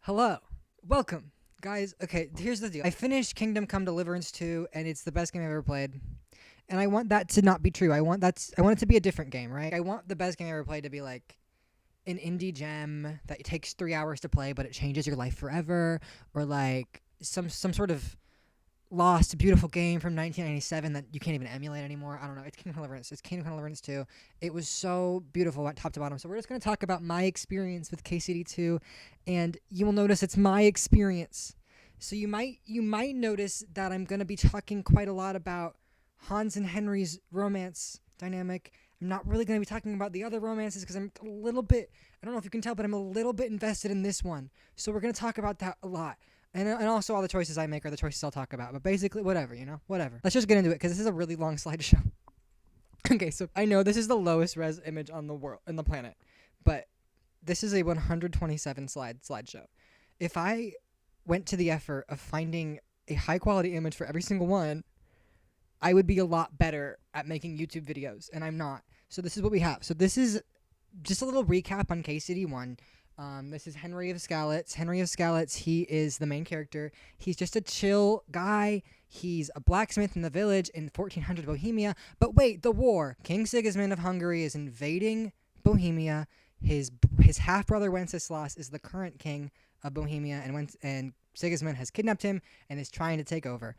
Hello. Welcome. Guys, okay, here's the deal. I finished Kingdom Come Deliverance 2 and it's the best game I've ever played. And I want that to not be true. I want it to be a different game, right? I want the best game I ever played to be like an indie gem that takes 3 hours to play but it changes your life forever, or like some sort of lost beautiful game from 1997 that you can't even emulate anymore. I don't know. It's Kingdom Come Deliverance. It's Kingdom Come Deliverance 2. It was so beautiful top to bottom. So we're just going to talk about my experience with KCD2, and you will notice it's my experience. So you might notice that I'm going to be talking quite a lot about Hans and Henry's romance dynamic. I'm not really going to be talking about the other romances because I'm a little bit, I don't know if you can tell, but I'm a little bit invested in this one. So we're going to talk about that a lot. And also all the choices I make are the choices I'll talk about. But basically, whatever, whatever. Let's just get into it because this is a really long slideshow. Okay, so I know this is the lowest res image on the planet, but this is a 127 slideshow. If I went to the effort of finding a high quality image for every single one, I would be a lot better at making YouTube videos, and I'm not. So this is what we have. So this is just a little recap on KCD1. This is Henry of Skalitz. Henry of Skalitz, he is the main character. He's just a chill guy. He's a blacksmith in the village in 1400 Bohemia. But wait, the war. King Sigismund of Hungary is invading Bohemia. His half-brother Wenceslas is the current king of Bohemia, and Sigismund has kidnapped him and is trying to take over.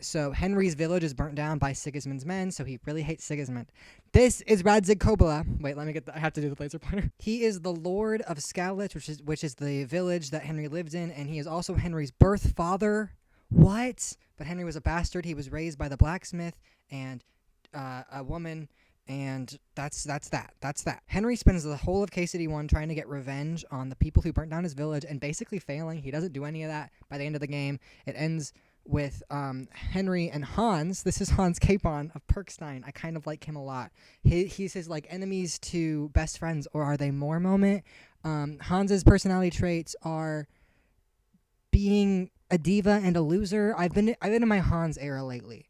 So Henry's village is burnt down by Sigismund's men, so he really hates Sigismund. This is Radzig Kobyla. Wait, I have to do the laser pointer. He is the Lord of Skalitz, which is the village that Henry lived in, and he is also Henry's birth father. What? But Henry was a bastard. He was raised by the blacksmith and a woman. And that's that. Henry spends the whole of KCD1 trying to get revenge on the people who burnt down his village and basically failing. He doesn't do any of that by the end of the game. It ends with Henry and Hans. This is Hans Capon of Perkstein. I kind of like him a lot. He's his like enemies to best friends, or are they more moment. Hans's personality traits are being a diva and a loser. I've been in my Hans era lately.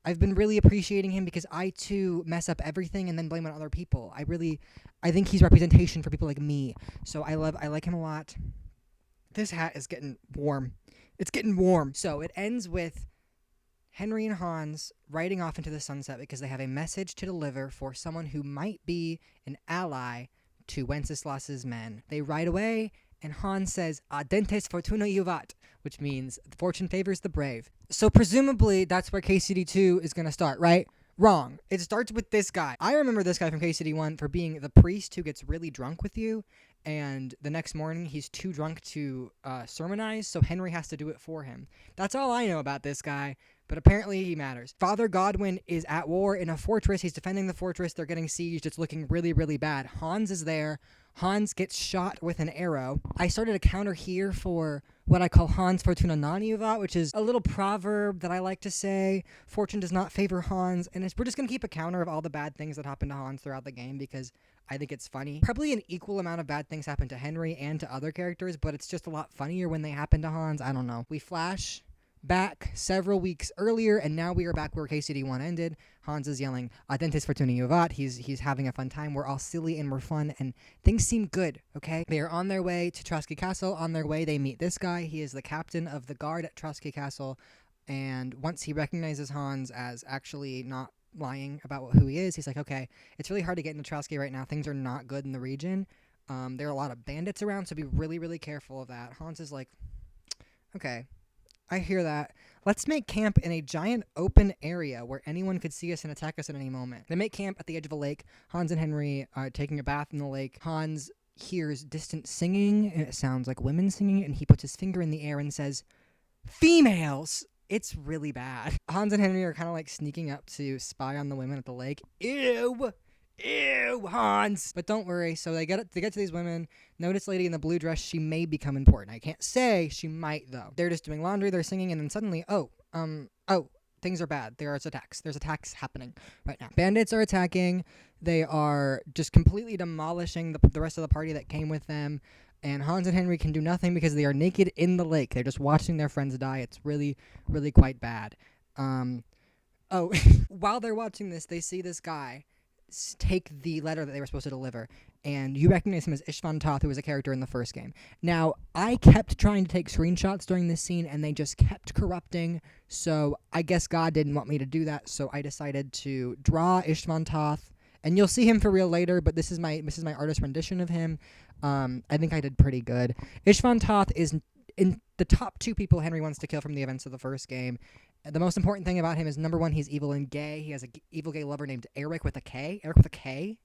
I've been really appreciating him because I too mess up everything and then blame it on other people. I think he's representation for people like me. So I like him a lot. This hat is getting warm. It's getting warm. So it ends with Henry and Hans riding off into the sunset because they have a message to deliver for someone who might be an ally to Wenceslas's men. They ride away, and Hans says, "Adentes fortuna juvat," which means fortune favors the brave. So presumably that's where KCD2 is going to start, right? Wrong. It starts with this guy. I remember this guy from KCD1 for being the priest who gets really drunk with you, and the next morning he's too drunk to sermonize, so Henry has to do it for him. That's all I know about this guy, but apparently he matters. Father Godwin is at war in a fortress. He's defending the fortress. They're getting sieged. It's looking really, really bad. Hans is there. Hans gets shot with an arrow. I started a counter here for what I call Hans Fortuna non juvat, which is a little proverb that I like to say. Fortune does not favor Hans, and we're just going to keep a counter of all the bad things that happen to Hans throughout the game because I think it's funny. Probably an equal amount of bad things happen to Henry and to other characters, but it's just a lot funnier when they happen to Hans. I don't know. We flash back several weeks earlier, and now we are back where KCD1 ended. Hans is yelling, "Adentes fortuna juvat." He's having a fun time. We're all silly and we're fun, and things seem good, okay? They are on their way to Trotsky Castle. On their way, they meet this guy. He is the captain of the guard at Trotsky Castle, and once he recognizes Hans as actually not lying about who he is, he's like, okay, it's really hard to get into Trotsky right now. Things are not good in the region. There are a lot of bandits around, so be really, really careful of that. Hans is like, okay, I hear that. Let's make camp in a giant open area where anyone could see us and attack us at any moment. They make camp at the edge of a lake. Hans and Henry are taking a bath in the lake. Hans hears distant singing, and it sounds like women singing, and he puts his finger in the air and says, "Females!" It's really bad. Hans and Henry are kind of like sneaking up to spy on the women at the lake. Ew! Ew, Hans! But don't worry, so they get to these women. Notice lady in the blue dress, she may become important. I can't say, she might though. They're just doing laundry, they're singing, and then suddenly, things are bad. There's attacks happening right now. Bandits are attacking. They are just completely demolishing the rest of the party that came with them. And Hans and Henry can do nothing because they are naked in the lake. They're just watching their friends die. It's really, really quite bad. While they're watching this, they see this guy take the letter that they were supposed to deliver, and you recognize him as Ishvan Toth, who was a character in the first game. Now, I kept trying to take screenshots during this scene, and they just kept corrupting, so I guess God didn't want me to do that, so I decided to draw Ishvan Toth, and you'll see him for real later, but this is my artist rendition of him. I think I did pretty good. Ishvan Toth is in the top 2 people Henry wants to kill from the events of the first game. The most important thing about him is, number 1, he's evil and gay. He has an evil gay lover named Eric with a K. Eric with a K?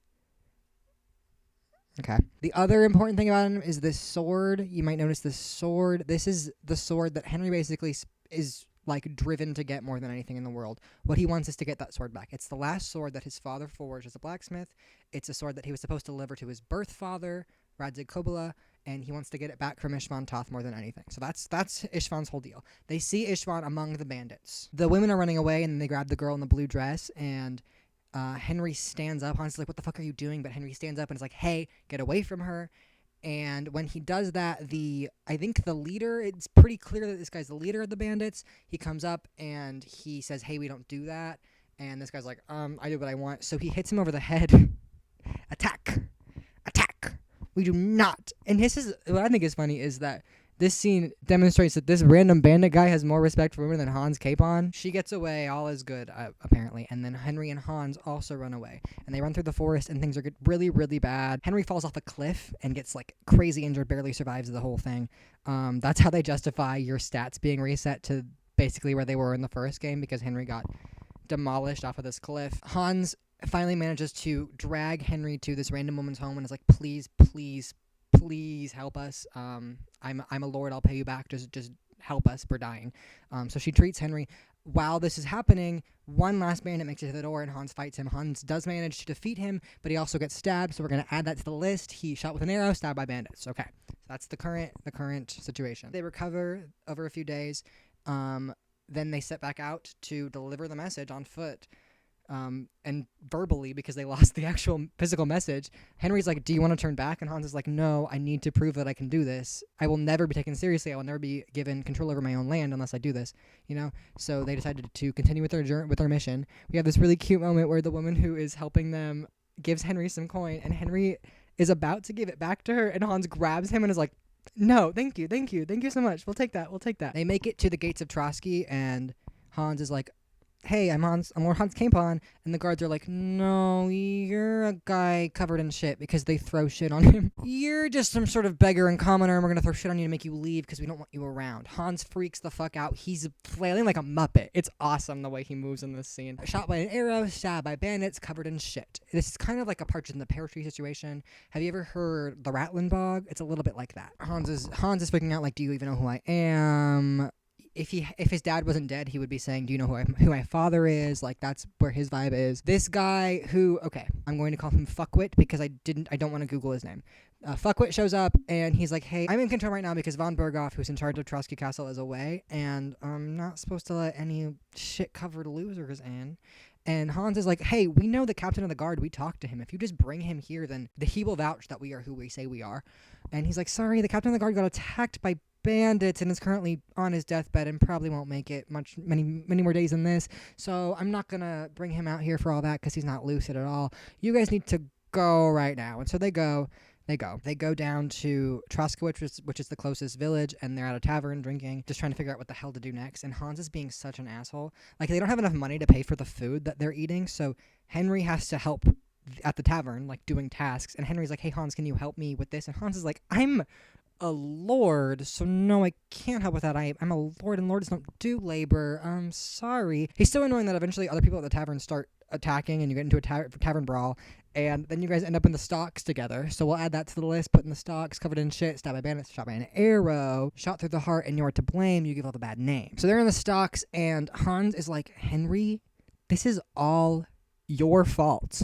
Okay. The other important thing about him is this sword. You might notice this sword. This is the sword that Henry basically is like driven to get more than anything in the world. What he wants is to get that sword back. It's the last sword that his father forged as a blacksmith. It's a sword that he was supposed to deliver to his birth father, Radzig Kobyla, and he wants to get it back from Ishvan Toth more than anything. So that's Ishvan's whole deal. They see Ishvan among the bandits. The women are running away, and they grab the girl in the blue dress, and Henry stands up. Hans is like, what the fuck are you doing? But Henry stands up and is like, hey, get away from her. And when he does that, I think the leader, it's pretty clear that this guy's the leader of the bandits. He comes up and he says, hey, we don't do that. And this guy's like, I do what I want. So he hits him over the head. Attack. Attack. We do not. And this is, what I think is funny is that this scene demonstrates that this random bandit guy has more respect for women than Hans Capon. She gets away, all is good, apparently. And then Henry and Hans also run away. And they run through the forest, and things are really, really bad. Henry falls off a cliff and gets, like, crazy injured, barely survives the whole thing. That's how they justify your stats being reset to basically where they were in the first game, because Henry got demolished off of this cliff. Hans finally manages to drag Henry to this random woman's home and is like, please, please, please help us. I'm a lord. I'll pay you back. Just help us. We're dying. So she treats Henry. While this is happening, one last bandit makes it to the door, and Hans fights him. Hans does manage to defeat him, but he also gets stabbed, so we're going to add that to the list. He shot with an arrow, stabbed by bandits. Okay, so that's the current situation. They recover over a few days. Then they set back out to deliver the message on foot. And verbally, because they lost the actual physical message. Henry's like, do you want to turn back? And Hans is like, no, I need to prove that I can do this. I will never be taken seriously. I will never be given control over my own land unless I do this, you know? So they decided to continue with their mission. We have this really cute moment where the woman who is helping them gives Henry some coin, and Henry is about to give it back to her, and Hans grabs him and is like, no, thank you so much. We'll take that. They make it to the gates of Trotsky, and Hans is like, hey, I'm Lord Hans Capon, and the guards are like, no, you're a guy covered in shit, because they throw shit on him. You're just some sort of beggar and commoner, and we're gonna throw shit on you to make you leave because we don't want you around. Hans freaks the fuck out. He's flailing like a Muppet. It's awesome the way he moves in this scene. Shot by an arrow, stabbed by bandits, covered in shit. This is kind of like a Partridge in the Pear Tree situation. Have you ever heard the Ratlin Bog? It's a little bit like that. Hans is freaking out like, do you even know who I am? If his dad wasn't dead, he would be saying, do you know who my father is? Like, that's where his vibe is. This guy who, okay, I'm going to call him Fuckwit because I don't want to Google his name. Fuckwit shows up, and he's like, hey, I'm in control right now because von Berghoff, who's in charge of Trotsky Castle, is away, and I'm not supposed to let any shit-covered losers in. And Hans is like, hey, we know the captain of the guard. We talked to him. If you just bring him here, then he will vouch that we are who we say we are. And he's like, sorry, the captain of the guard got attacked by bandits and is currently on his deathbed and probably won't make it many more days than this. So I'm not going to bring him out here for all that because he's not lucid at all. You guys need to go right now. And so they go. They go down to Troskowitz, which is the closest village, and they're at a tavern drinking, just trying to figure out what the hell to do next. And Hans is being such an asshole. Like, they don't have enough money to pay for the food that they're eating, so Henry has to help at the tavern, like, doing tasks. And Henry's like, hey, Hans, can you help me with this? And Hans is like, I'm a lord, so no, I can't help with that. I'm a lord, and lords don't do labor. I'm sorry. He's so annoying that eventually other people at the tavern start attacking, and you get into a tavern brawl, and then you guys end up in the stocks together. So we'll add that to the list. Put in the stocks, covered in shit, stabbed by bandits, shot by an arrow, shot through the heart, and you're to blame. You give all the bad names. So they're in the stocks, and Hans is like, Henry, this is all your fault.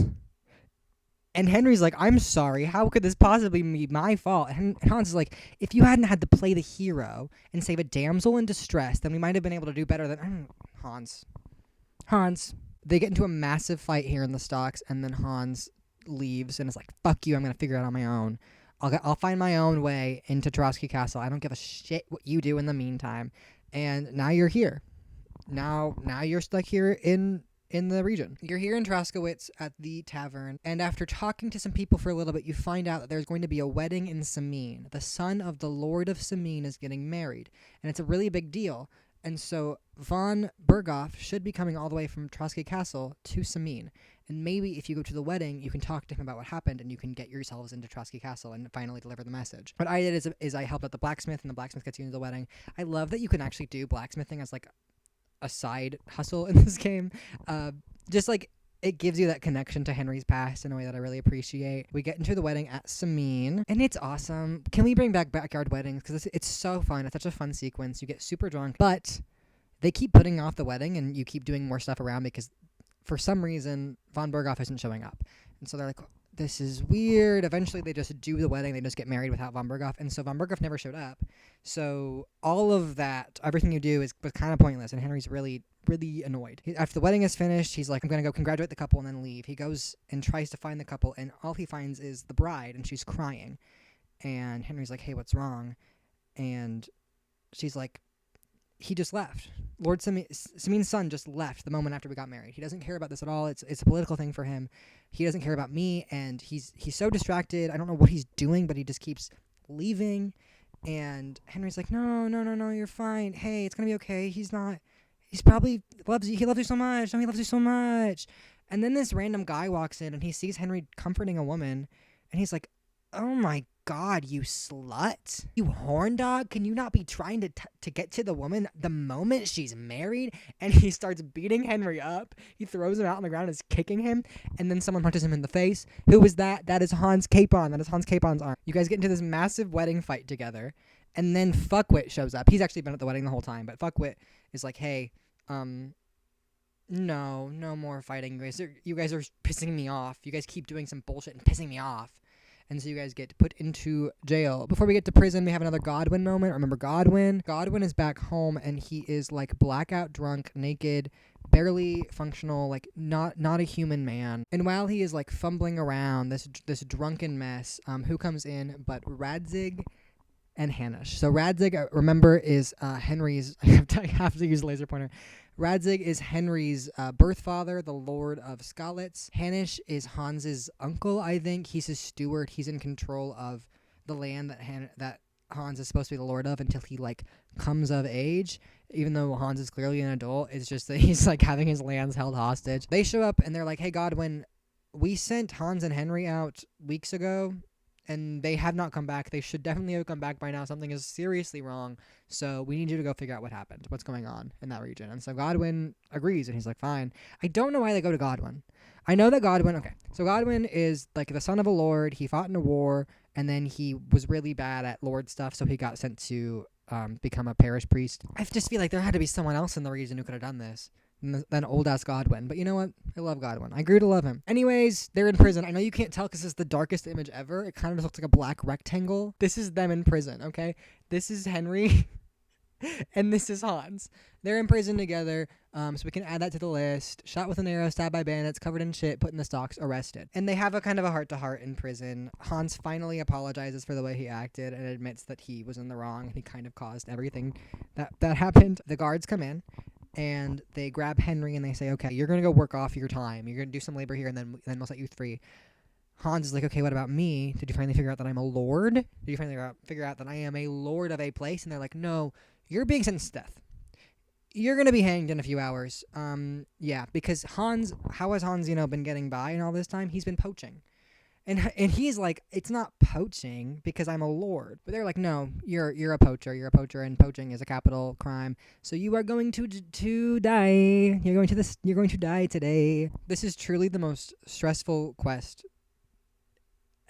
And Henry's like, I'm sorry, how could this possibly be my fault? And Hans is like, if you hadn't had to play the hero and save a damsel in distress, then we might have been able to do better than Hans. They get into a massive fight here in the stocks, and then Hans leaves and is like, fuck you, I'm going to figure it out on my own. I'll find my own way into Trotsky Castle. I don't give a shit what you do in the meantime. And now you're here. Now you're stuck here in in the region. You're here in Traskowitz at the tavern, and after talking to some people for a little bit, you find out that there's going to be a wedding in Sameen. The son of the Lord of Sameen is getting married, and it's a really big deal. And so von Berghoff should be coming all the way from Trotsky Castle to Sameen. And maybe if you go to the wedding, you can talk to him about what happened, and you can get yourselves into Trotsky Castle and finally deliver the message. What I did is I helped out the blacksmith, and the blacksmith gets you into the wedding. I love that you can actually do blacksmithing as like a side hustle in this game. Just like it gives you that connection to Henry's past in a way that I really appreciate. We get into the wedding at Sameen, and it's awesome. Can we bring back backyard weddings? Because it's so fun. It's such a fun sequence. You get super drunk, but they keep putting off the wedding, and you keep doing more stuff around because for some reason von Berghoff isn't showing up. And so they're like, this is weird. Eventually they just do the wedding. They just get married without von Berghoff. And so von Berghoff never showed up. So all of that, everything you do was kind of pointless. And Henry's really, really annoyed. After the wedding is finished, he's like, I'm going to go congratulate the couple and then leave. He goes and tries to find the couple, and all he finds is the bride, and she's crying. And Henry's like, hey, what's wrong? And she's like, he just left. Lord Sameen's son just left the moment after we got married. He doesn't care about this at all. It's a political thing for him. He doesn't care about me, and he's so distracted. I don't know what he's doing, but he just keeps leaving. And Henry's like, no, you're fine. Hey, it's gonna be okay. He's probably loves you. He loves you so much. No, he loves you so much. And then this random guy walks in, and he sees Henry comforting a woman, and he's like, oh my God, you slut. You horn dog. Can you not be trying to get to the woman the moment she's married? And he starts beating Henry up. He throws him out on the ground and is kicking him. And then someone punches him in the face. Who was that? That is Hans Capon. That is Hans Capon's arm. You guys get into this massive wedding fight together. And then Fuckwit shows up. He's actually been at the wedding the whole time. But Fuckwit is like, hey, no more fighting. You guys are pissing me off. You guys keep doing some bullshit and pissing me off. And so you guys get put into jail. Before we get to prison, we have another Godwin moment. Remember Godwin? Godwin is back home, and he is like blackout drunk, naked, barely functional, like not a human man. And while he is like fumbling around this drunken mess, who comes in but Radzig and Hanish. So Radzig, remember, is Henry's. I have to use a laser pointer. Radzig is Henry's birth father, the Lord of Skalitz. Hanish is Hans's uncle, I think. He's his steward. He's in control of the land that Hans is supposed to be the lord of until he like comes of age. Even though Hans is clearly an adult, it's just that he's like having his lands held hostage. They show up and they're like, hey, Godwin, we sent Hans and Henry out weeks ago, and they have not come back. They should definitely have come back by now. Something is seriously wrong. So we need you to go figure out what happened, what's going on in that region. And so Godwin agrees, and he's like, fine. I don't know why they go to Godwin. I know that so Godwin is like the son of a lord. He fought in a war, and then he was really bad at lord stuff, so he got sent to become a parish priest. I just feel like there had to be someone else in the region who could have done this than old-ass Godwin. But you know what? I love Godwin. I grew to love him. Anyways, they're in prison. I know you can't tell because it's the darkest image ever. It kind of just looks like a black rectangle. This is them in prison, okay? This is Henry, and this is Hans. They're in prison together, so we can add that to the list. Shot with an arrow, stabbed by bandits, covered in shit, put in the stocks, arrested. And they have a kind of a heart-to-heart in prison. Hans finally apologizes for the way he acted and admits that he was in the wrong, and he kind of caused everything that happened. The guards come in, and they grab Henry and they say, okay, you're going to go work off your time. You're going to do some labor here, and then we'll set you free. Hans is like, okay, what about me? Did you finally figure out that I'm a lord? Did you finally figure out that I am a lord of a place? And they're like, no, you're being sentenced to death. You're going to be hanged in a few hours. Yeah, because Hans, how has Hans, been getting by in all this time? He's been poaching. And he's like, it's not poaching because I'm a lord. But they're like, no, you're a poacher. You're a poacher, and poaching is a capital crime. So you are going to die. You're going to die today. This is truly the most stressful quest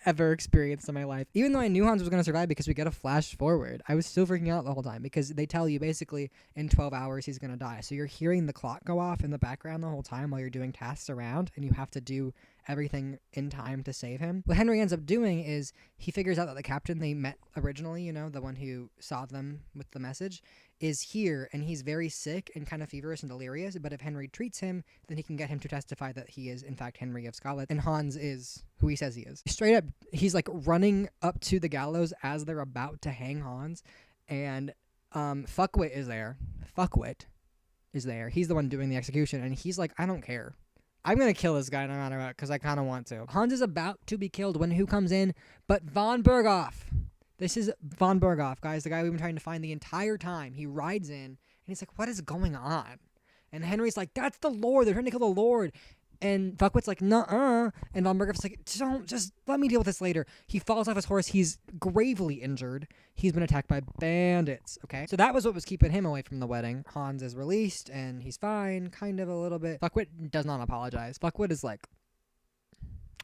ever experienced in my life. Even though I knew Hans was going to survive because we get a flash forward, I was still freaking out the whole time because they tell you basically in 12 hours he's going to die. So you're hearing the clock go off in the background the whole time while you're doing tasks around, and you have to do everything in time to save him. What Henry ends up doing is he figures out that the captain they met originally, the one who saw them with the message, is here, and he's very sick and kind of feverish and delirious, but if Henry treats him, then he can get him to testify that he is in fact Henry of Skalitz, and Hans is who he says he is. Straight up, he's like running up to the gallows as they're about to hang Hans, and Fuckwit is there. Fuckwit. is there. He's the one doing the execution, and he's like, I don't care. I'm going to kill this guy no matter what because I kind of want to. Hans is about to be killed when who comes in but von Berghoff. This is von Berghoff, guys, the guy we've been trying to find the entire time. He rides in, and he's like, what is going on? And Henry's like, that's the Lord. They're trying to kill the Lord. And Fuckwit's like, nuh-uh. And von Berghoff's like, just let me deal with this later. He falls off his horse. He's gravely injured. He's been attacked by bandits, okay? So that was what was keeping him away from the wedding. Hans is released, and he's fine, kind of a little bit. Fuckwit does not apologize. Fuckwit is like,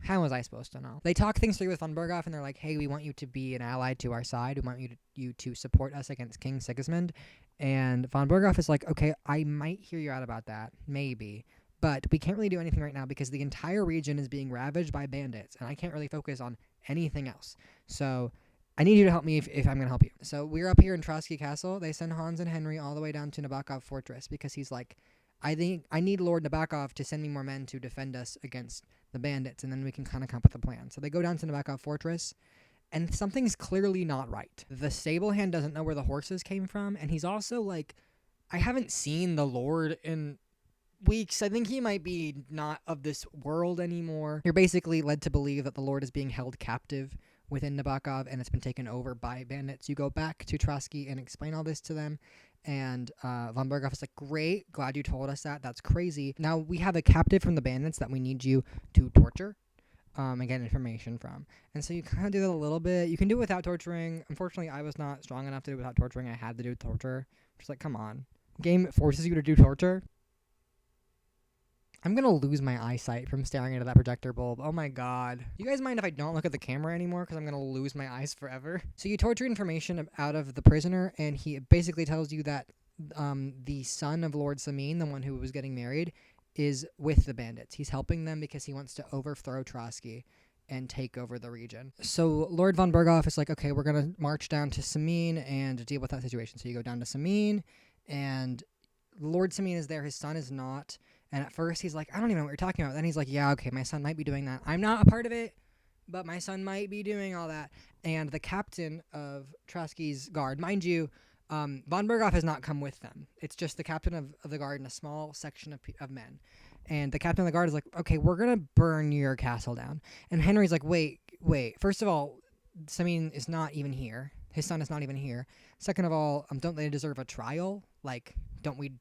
how was I supposed to know? They talk things through with von Berghoff, and they're like, hey, we want you to be an ally to our side. We want you to support us against King Sigismund. And von Berghoff is like, okay, I might hear you out about that, maybe. But we can't really do anything right now because the entire region is being ravaged by bandits, and I can't really focus on anything else. So I need you to help me if I'm going to help you. So we're up here in Trotsky Castle. They send Hans and Henry all the way down to Nabokov Fortress because he's like, I think I need Lord Nabokov to send me more men to defend us against the bandits, and then we can kind of come up with a plan. So they go down to Nabokov Fortress, and something's clearly not right. The stable hand doesn't know where the horses came from, and he's also like, I haven't seen the Lord in weeks. I think he might be not of this world anymore. You're basically led to believe that the Lord is being held captive within Nabokov and it's been taken over by bandits. You go back to Trotsky and explain all this to them, and von Berghoff is like, great, glad you told us that. That's crazy. Now we have a captive from the bandits that we need you to torture and get information from. And so you kind of do that a little bit. You can do it without torturing. Unfortunately, I was not strong enough to do it without torturing. I had to do torture. Just like, come on. Game forces you to do torture. I'm going to lose my eyesight from staring into that projector bulb. Oh my god. You guys mind if I don't look at the camera anymore? Because I'm going to lose my eyes forever. So you torture information out of the prisoner, and he basically tells you that the son of Lord Samin, the one who was getting married, is with the bandits. He's helping them because he wants to overthrow Trotsky and take over the region. So Lord von Berghoff is like, okay, we're going to march down to Samin and deal with that situation. So you go down to Samin, and Lord Samin is there. His son is not. And at first he's like, I don't even know what you're talking about. Then he's like, yeah, okay, my son might be doing that. I'm not a part of it, but my son might be doing all that. And the captain of Trotsky's guard, mind you, von Berghoff has not come with them. It's just the captain of the guard and a small section of men. And the captain of the guard is like, okay, we're going to burn your castle down. And Henry's like, wait. First of all, Samin is not even here. His son is not even here. Second of all, don't they deserve a trial? Like,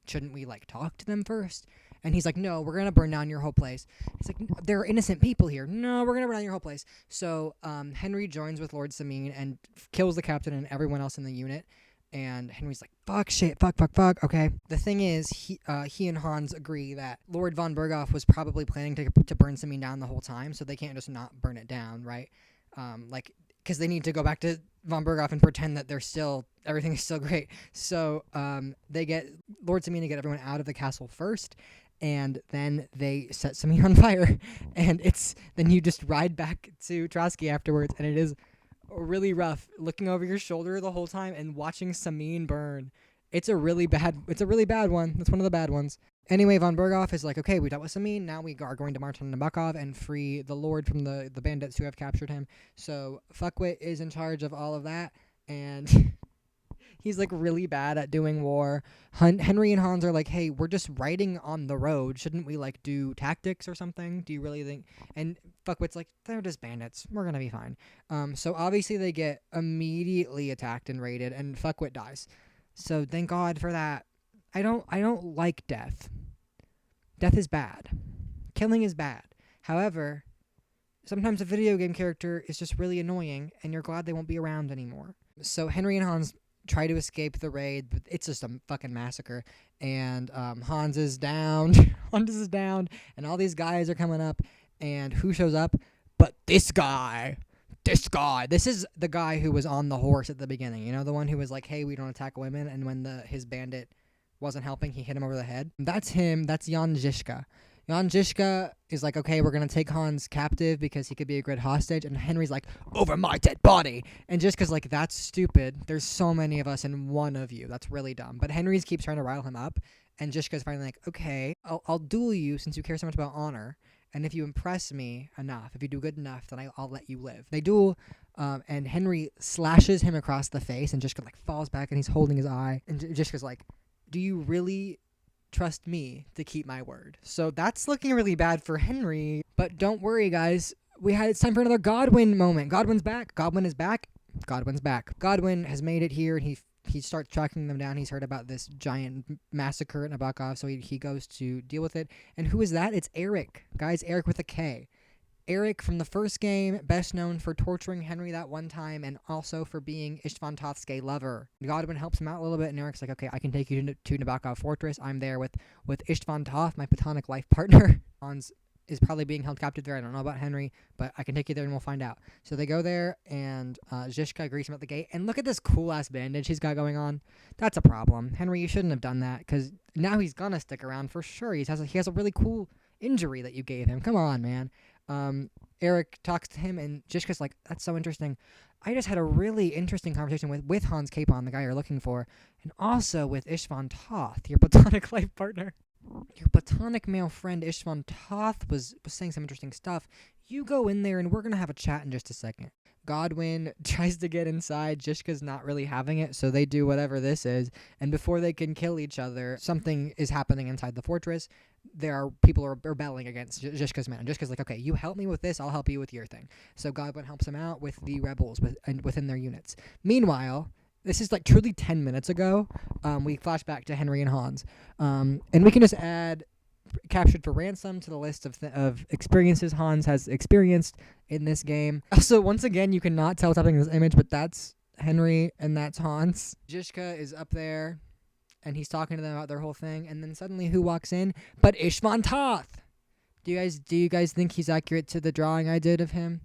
shouldn't we like talk to them first? And he's like, no, we're going to burn down your whole place. He's like, there are innocent people here. No, we're going to burn down your whole place. So Henry joins with Lord Samin and kills the captain and everyone else in the unit. And Henry's like, fuck, shit, fuck. Okay. The thing is, he and Hans agree that Lord von Berghoff was probably planning to burn Samin down the whole time, so they can't just not burn it down, right? Because they need to go back to von Berghoff and pretend that everything is still great. So they get Lord Samin to get everyone out of the castle first, and then they set Samin on fire. And then you just ride back to Trotsky afterwards, and it is really rough looking over your shoulder the whole time and watching Samin burn. It's a really bad one. It's one of the bad ones. Anyway, von Berghoff is like, okay, we dealt with Samin. Now we are going to march on Nabokov and free the Lord from the bandits who have captured him. So Fuckwit is in charge of all of that, and he's like really bad at doing war. Henry and Hans are like, hey, we're just riding on the road. Shouldn't we like do tactics or something? Do you really think? And Fuckwit's like, they're just bandits. We're gonna be fine. So obviously they get immediately attacked and raided, and Fuckwit dies. So thank God for that. I don't like death. Death is bad. Killing is bad. However, sometimes a video game character is just really annoying, and you're glad they won't be around anymore. So Henry and Hans try to escape the raid, but it's just a fucking massacre. And Hans is down. Hans is down, and all these guys are coming up. And who shows up? But this guy. This is the guy who was on the horse at the beginning. You know, the one who was like, hey, we don't attack women. And when his bandit wasn't helping, he hit him over the head. That's him. That's Jan Žižka. Jan Žižka is like, okay, we're going to take Hans captive because he could be a good hostage. And Henry's like, over my dead body. And Žižka's like, that's stupid. There's so many of us and one of you. That's really dumb. But Henry keeps trying to rile him up. And Žižka's finally like, okay, I'll duel you since you care so much about honor. And if you impress me enough, if you do good enough, then I'll let you live. They duel, and Henry slashes him across the face, and Žižka like falls back, and he's holding his eye. And Žižka's like, do you really trust me to keep my word. So that's looking really bad for Henry. But don't worry, guys. It's time for another Godwin moment. Godwin's back. Godwin is back. Godwin's back. Godwin has made it here, and he starts tracking them down. He's heard about this giant massacre at Nabokov, so he goes to deal with it. And who is that? It's Eric. Guys, Eric with a K. Eric from the first game, best known for torturing Henry that one time and also for being Istvan Toth's gay lover. Godwin helps him out a little bit, and Eric's like, okay, I can take you to Nabokov Fortress. I'm there with Istvan Toth, my platonic life partner. Hans is probably being held captive there. I don't know about Henry, but I can take you there and we'll find out. So they go there, and Zhishka greets him at the gate. And look at this cool-ass bandage he's got going on. That's a problem. Henry, you shouldn't have done that, because now he's going to stick around for sure. He has a really cool injury that you gave him. Come on, man. Eric talks to him, and Zhishka's like, that's so interesting. I just had a really interesting conversation with Hans Capon, the guy you're looking for, and also with Istvan Toth, your platonic life partner. Your platonic male friend Istvan Toth was saying some interesting stuff. You go in there and we're going to have a chat in just a second. Godwin tries to get inside. Zhishka's not really having it, so they do whatever this is. And before they can kill each other, something is happening inside the fortress. There are people are rebelling against Zhishka's men. And Zhishka's like, okay, you help me with this, I'll help you with your thing. So Godwin helps him out with the rebels within their units. Meanwhile, this is like truly 10 minutes ago. We flash back to Henry and Hans. And we can just add captured for ransom to the list of experiences Hans has experienced in this game. Also, once again, you cannot tell what's happening in this image, but that's Henry and that's Hans. Zhishka is up there, and he's talking to them about their whole thing. And then suddenly, who walks in? But Istvan Toth. Do you guys think he's accurate to the drawing I did of him?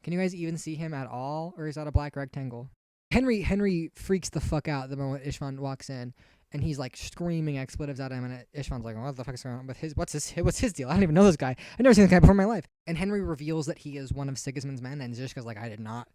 Can you guys even see him at all, or is that a black rectangle? Henry freaks the fuck out the moment Istvan walks in, and he's like screaming expletives at him, and Istvan's like, what the fuck is going on with what's his deal? I don't even know this guy. I've never seen this guy before in my life. And Henry reveals that he is one of Sigismund's men, and Zhishka's like, I did not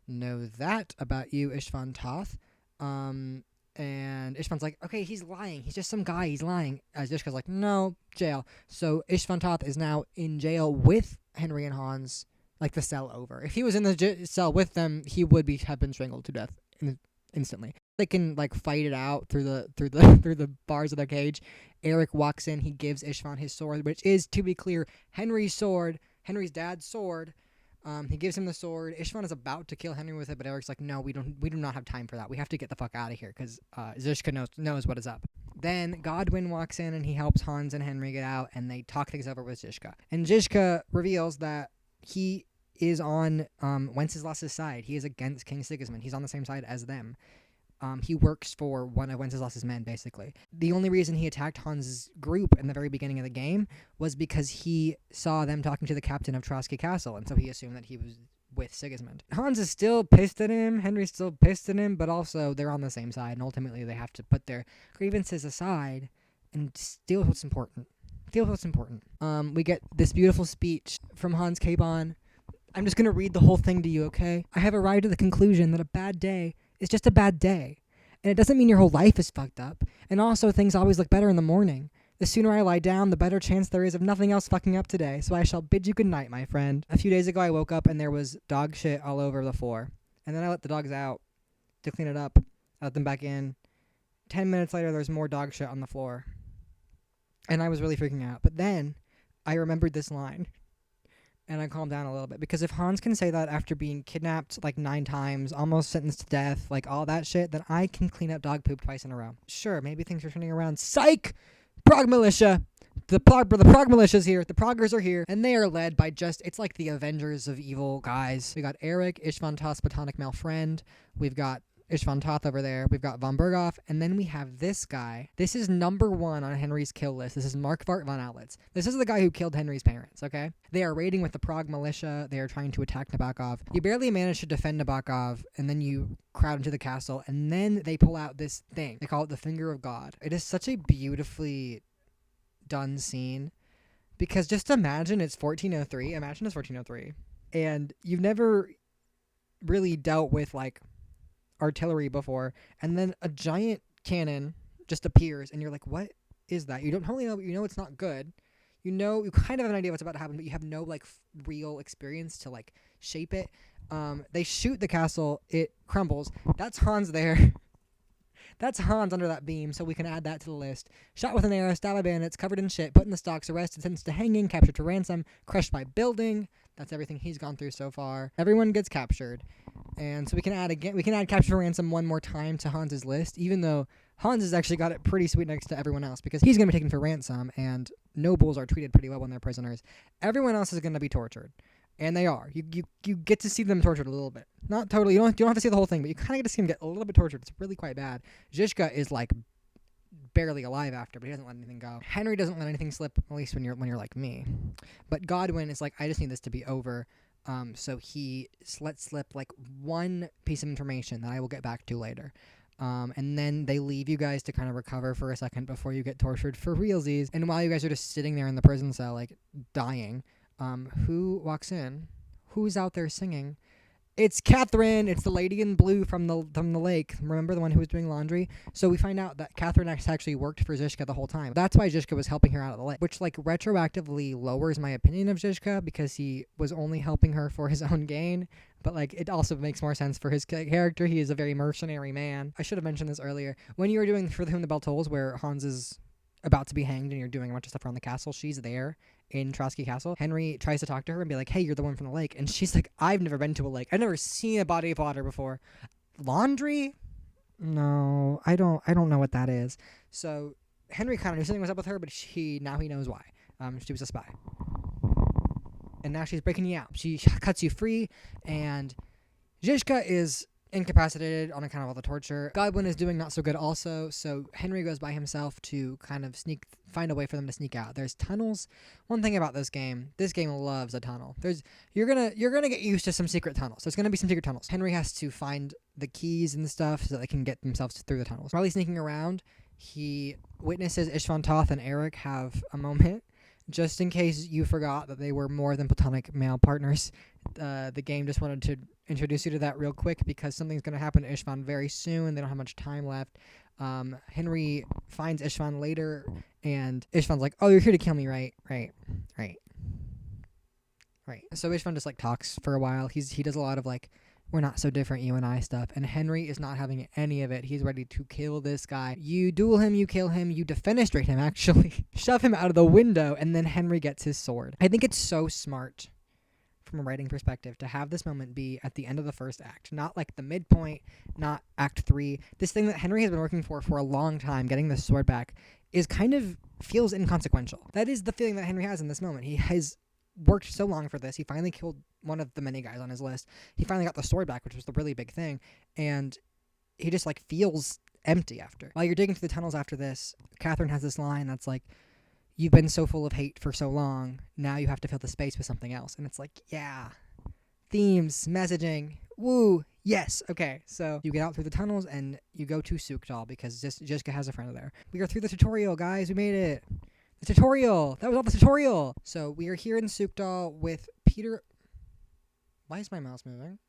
know that about you, Istvan Toth. And Istvan's like, okay, he's lying. He's just some guy. He's lying. Zhishka's like, no, jail. So Istvan Toth is now in jail with Henry and Hans, like the cell over. If he was in the cell with them, he would have been strangled to death instantly. They can like fight it out through the bars of their cage. Eric walks in. He gives Istvan his sword, which is, to be clear, Henry's dad's sword. He gives him the sword. Istvan is about to kill Henry with it, but Eric's like, no, we do not have time for that. We have to get the fuck out of here, because Zhishka knows what is up. Then Godwin walks in, and he helps Hans and Henry get out, and they talk things over with Zhishka. And Zhishka reveals that he is on Wenceslas's side. He is against King Sigismund. He's on the same side as them. He works for one of Wenceslas's men, basically. The only reason he attacked Hans's group in the very beginning of the game was because he saw them talking to the captain of Trotsky Castle, and so he assumed that he was with Sigismund. Hans is still pissed at him. Henry's still pissed at him, but also they're on the same side, and ultimately they have to put their grievances aside and deal with what's important. We get this beautiful speech from Hans Capon. I'm just going to read the whole thing to you, okay? I have arrived at the conclusion that a bad day is just a bad day. And it doesn't mean your whole life is fucked up. And also, things always look better in the morning. The sooner I lie down, the better chance there is of nothing else fucking up today. So I shall bid you good night, my friend. A few days ago, I woke up and there was dog shit all over the floor. And then I let the dogs out to clean it up. I let them back in. 10 minutes later, there's more dog shit on the floor. And I was really freaking out. But then I remembered this line. And I calmed down a little bit, because if Hans can say that after being kidnapped like 9 times, almost sentenced to death, like all that shit, then I can clean up dog poop twice in a row. Sure, maybe things are turning around. Psych! Prog Militia! The Prog Militia's here. The Proggers are here. And they are led by it's like the Avengers of evil guys. We got Eric, Istvan Toth's platonic male friend. We've got Istvan Toth over there. We've got von Berghoff. And then we have this guy. This is number 1 on Henry's kill list. This is Markvart von Outletz. This is the guy who killed Henry's parents, okay? They are raiding with the Prague militia. They are trying to attack Nabokov. You barely manage to defend Nabokov, and then you crowd into the castle, and then they pull out this thing. They call it the Finger of God. It is such a beautifully done scene, because just imagine it's 1403. Imagine it's 1403. And you've never really dealt with, like, artillery before, and then a giant cannon just appears, and you're like, what is that? You don't totally know, but you know it's not good. You kind of have an idea what's about to happen, but you have no like real experience to like shape it. They shoot the castle, it crumbles. That's Hans there. That's Hans under that beam, so we can add that to the list. Shot with an arrow, stabbed by bandits, covered in shit, put in the stocks, arrested, sentenced to hanging, captured to ransom, crushed by building. That's everything he's gone through so far. Everyone gets captured. And so we can add capture to ransom one more time to Hans's list, even though Hans has actually got it pretty sweet next to everyone else because he's going to be taken for ransom, and nobles are treated pretty well when they're prisoners. Everyone else is going to be tortured. And they are. You get to see them tortured a little bit. Not totally. You don't have to see the whole thing, but you kind of get to see them get a little bit tortured. It's really quite bad. Zhishka is like barely alive after, but he doesn't let anything go. Henry doesn't let anything slip, at least when you're like me. But Godwin is like, I just need this to be over. So he lets slip like one piece of information that I will get back to later. And then they leave you guys to kind of recover for a second before you get tortured for realsies. And while you guys are just sitting there in the prison cell, like dying, who walks in? Who's out there singing? It's Catherine. It's the lady in blue from the lake. Remember the one who was doing laundry? So we find out that Catherine actually worked for Zhishka the whole time. That's why Zhishka was helping her out of the lake, which like retroactively lowers my opinion of Zhishka because he was only helping her for his own gain. But like it also makes more sense for his character. He is a very mercenary man. I should have mentioned this earlier. When you were doing For Whom the Bell Tolls, where Hans is about to be hanged and you're doing a bunch of stuff around the castle, she's there in Trotsky Castle. Henry tries to talk to her and be like, hey, you're the one from the lake. And she's like, I've never been to a lake. I've never seen a body of water before. Laundry? No, I don't know what that is. So Henry kind of knew something was up with her, but now he knows why. She was a spy. And now she's breaking you out. She cuts you free, and Zhishka is incapacitated on account of all the torture. Godwin is doing not so good also, so Henry goes by himself to kind of find a way for them to sneak out. There's tunnels. One thing about this game loves a tunnel. You're gonna get used to some secret tunnels. There's gonna be some secret tunnels. Henry has to find the keys and stuff so that they can get themselves through the tunnels. While he's sneaking around, he witnesses Ishvan Toth and Eric have a moment. Just in case you forgot that they were more than platonic male partners, the game just wanted to introduce you to that real quick because something's going to happen to Ishvan very soon. They don't have much time left. Henry finds Ishvan later, and Ishvan's like, oh, you're here to kill me, right? Right. So Ishvan just like talks for a while. He does a lot of like, we're not so different, you and I stuff. And Henry is not having any of it. He's ready to kill this guy. You duel him, you kill him, you defenestrate him, actually. Shove him out of the window, and then Henry gets his sword. I think it's so smart from a writing perspective to have this moment be at the end of the first act. Not like the midpoint, not act 3. This thing that Henry has been working for a long time, getting the sword back, is kind of feels inconsequential. That is the feeling that Henry has in this moment. He has worked so long for this. He finally killed one of the many guys on his list. He finally got the sword back, which was the really big thing. And he just like feels empty after. While you're digging through the tunnels after this, Catherine has this line that's like, you've been so full of hate for so long. Now you have to fill the space with something else. And it's like, yeah. Themes, messaging. Woo. Yes. Okay. So you get out through the tunnels and you go to Sukdal because Zhishka has a friend there. We are through the tutorial, guys. We made it. The tutorial. That was all the tutorial. So we are here in Sukdal with Peter. Why is my mouse moving?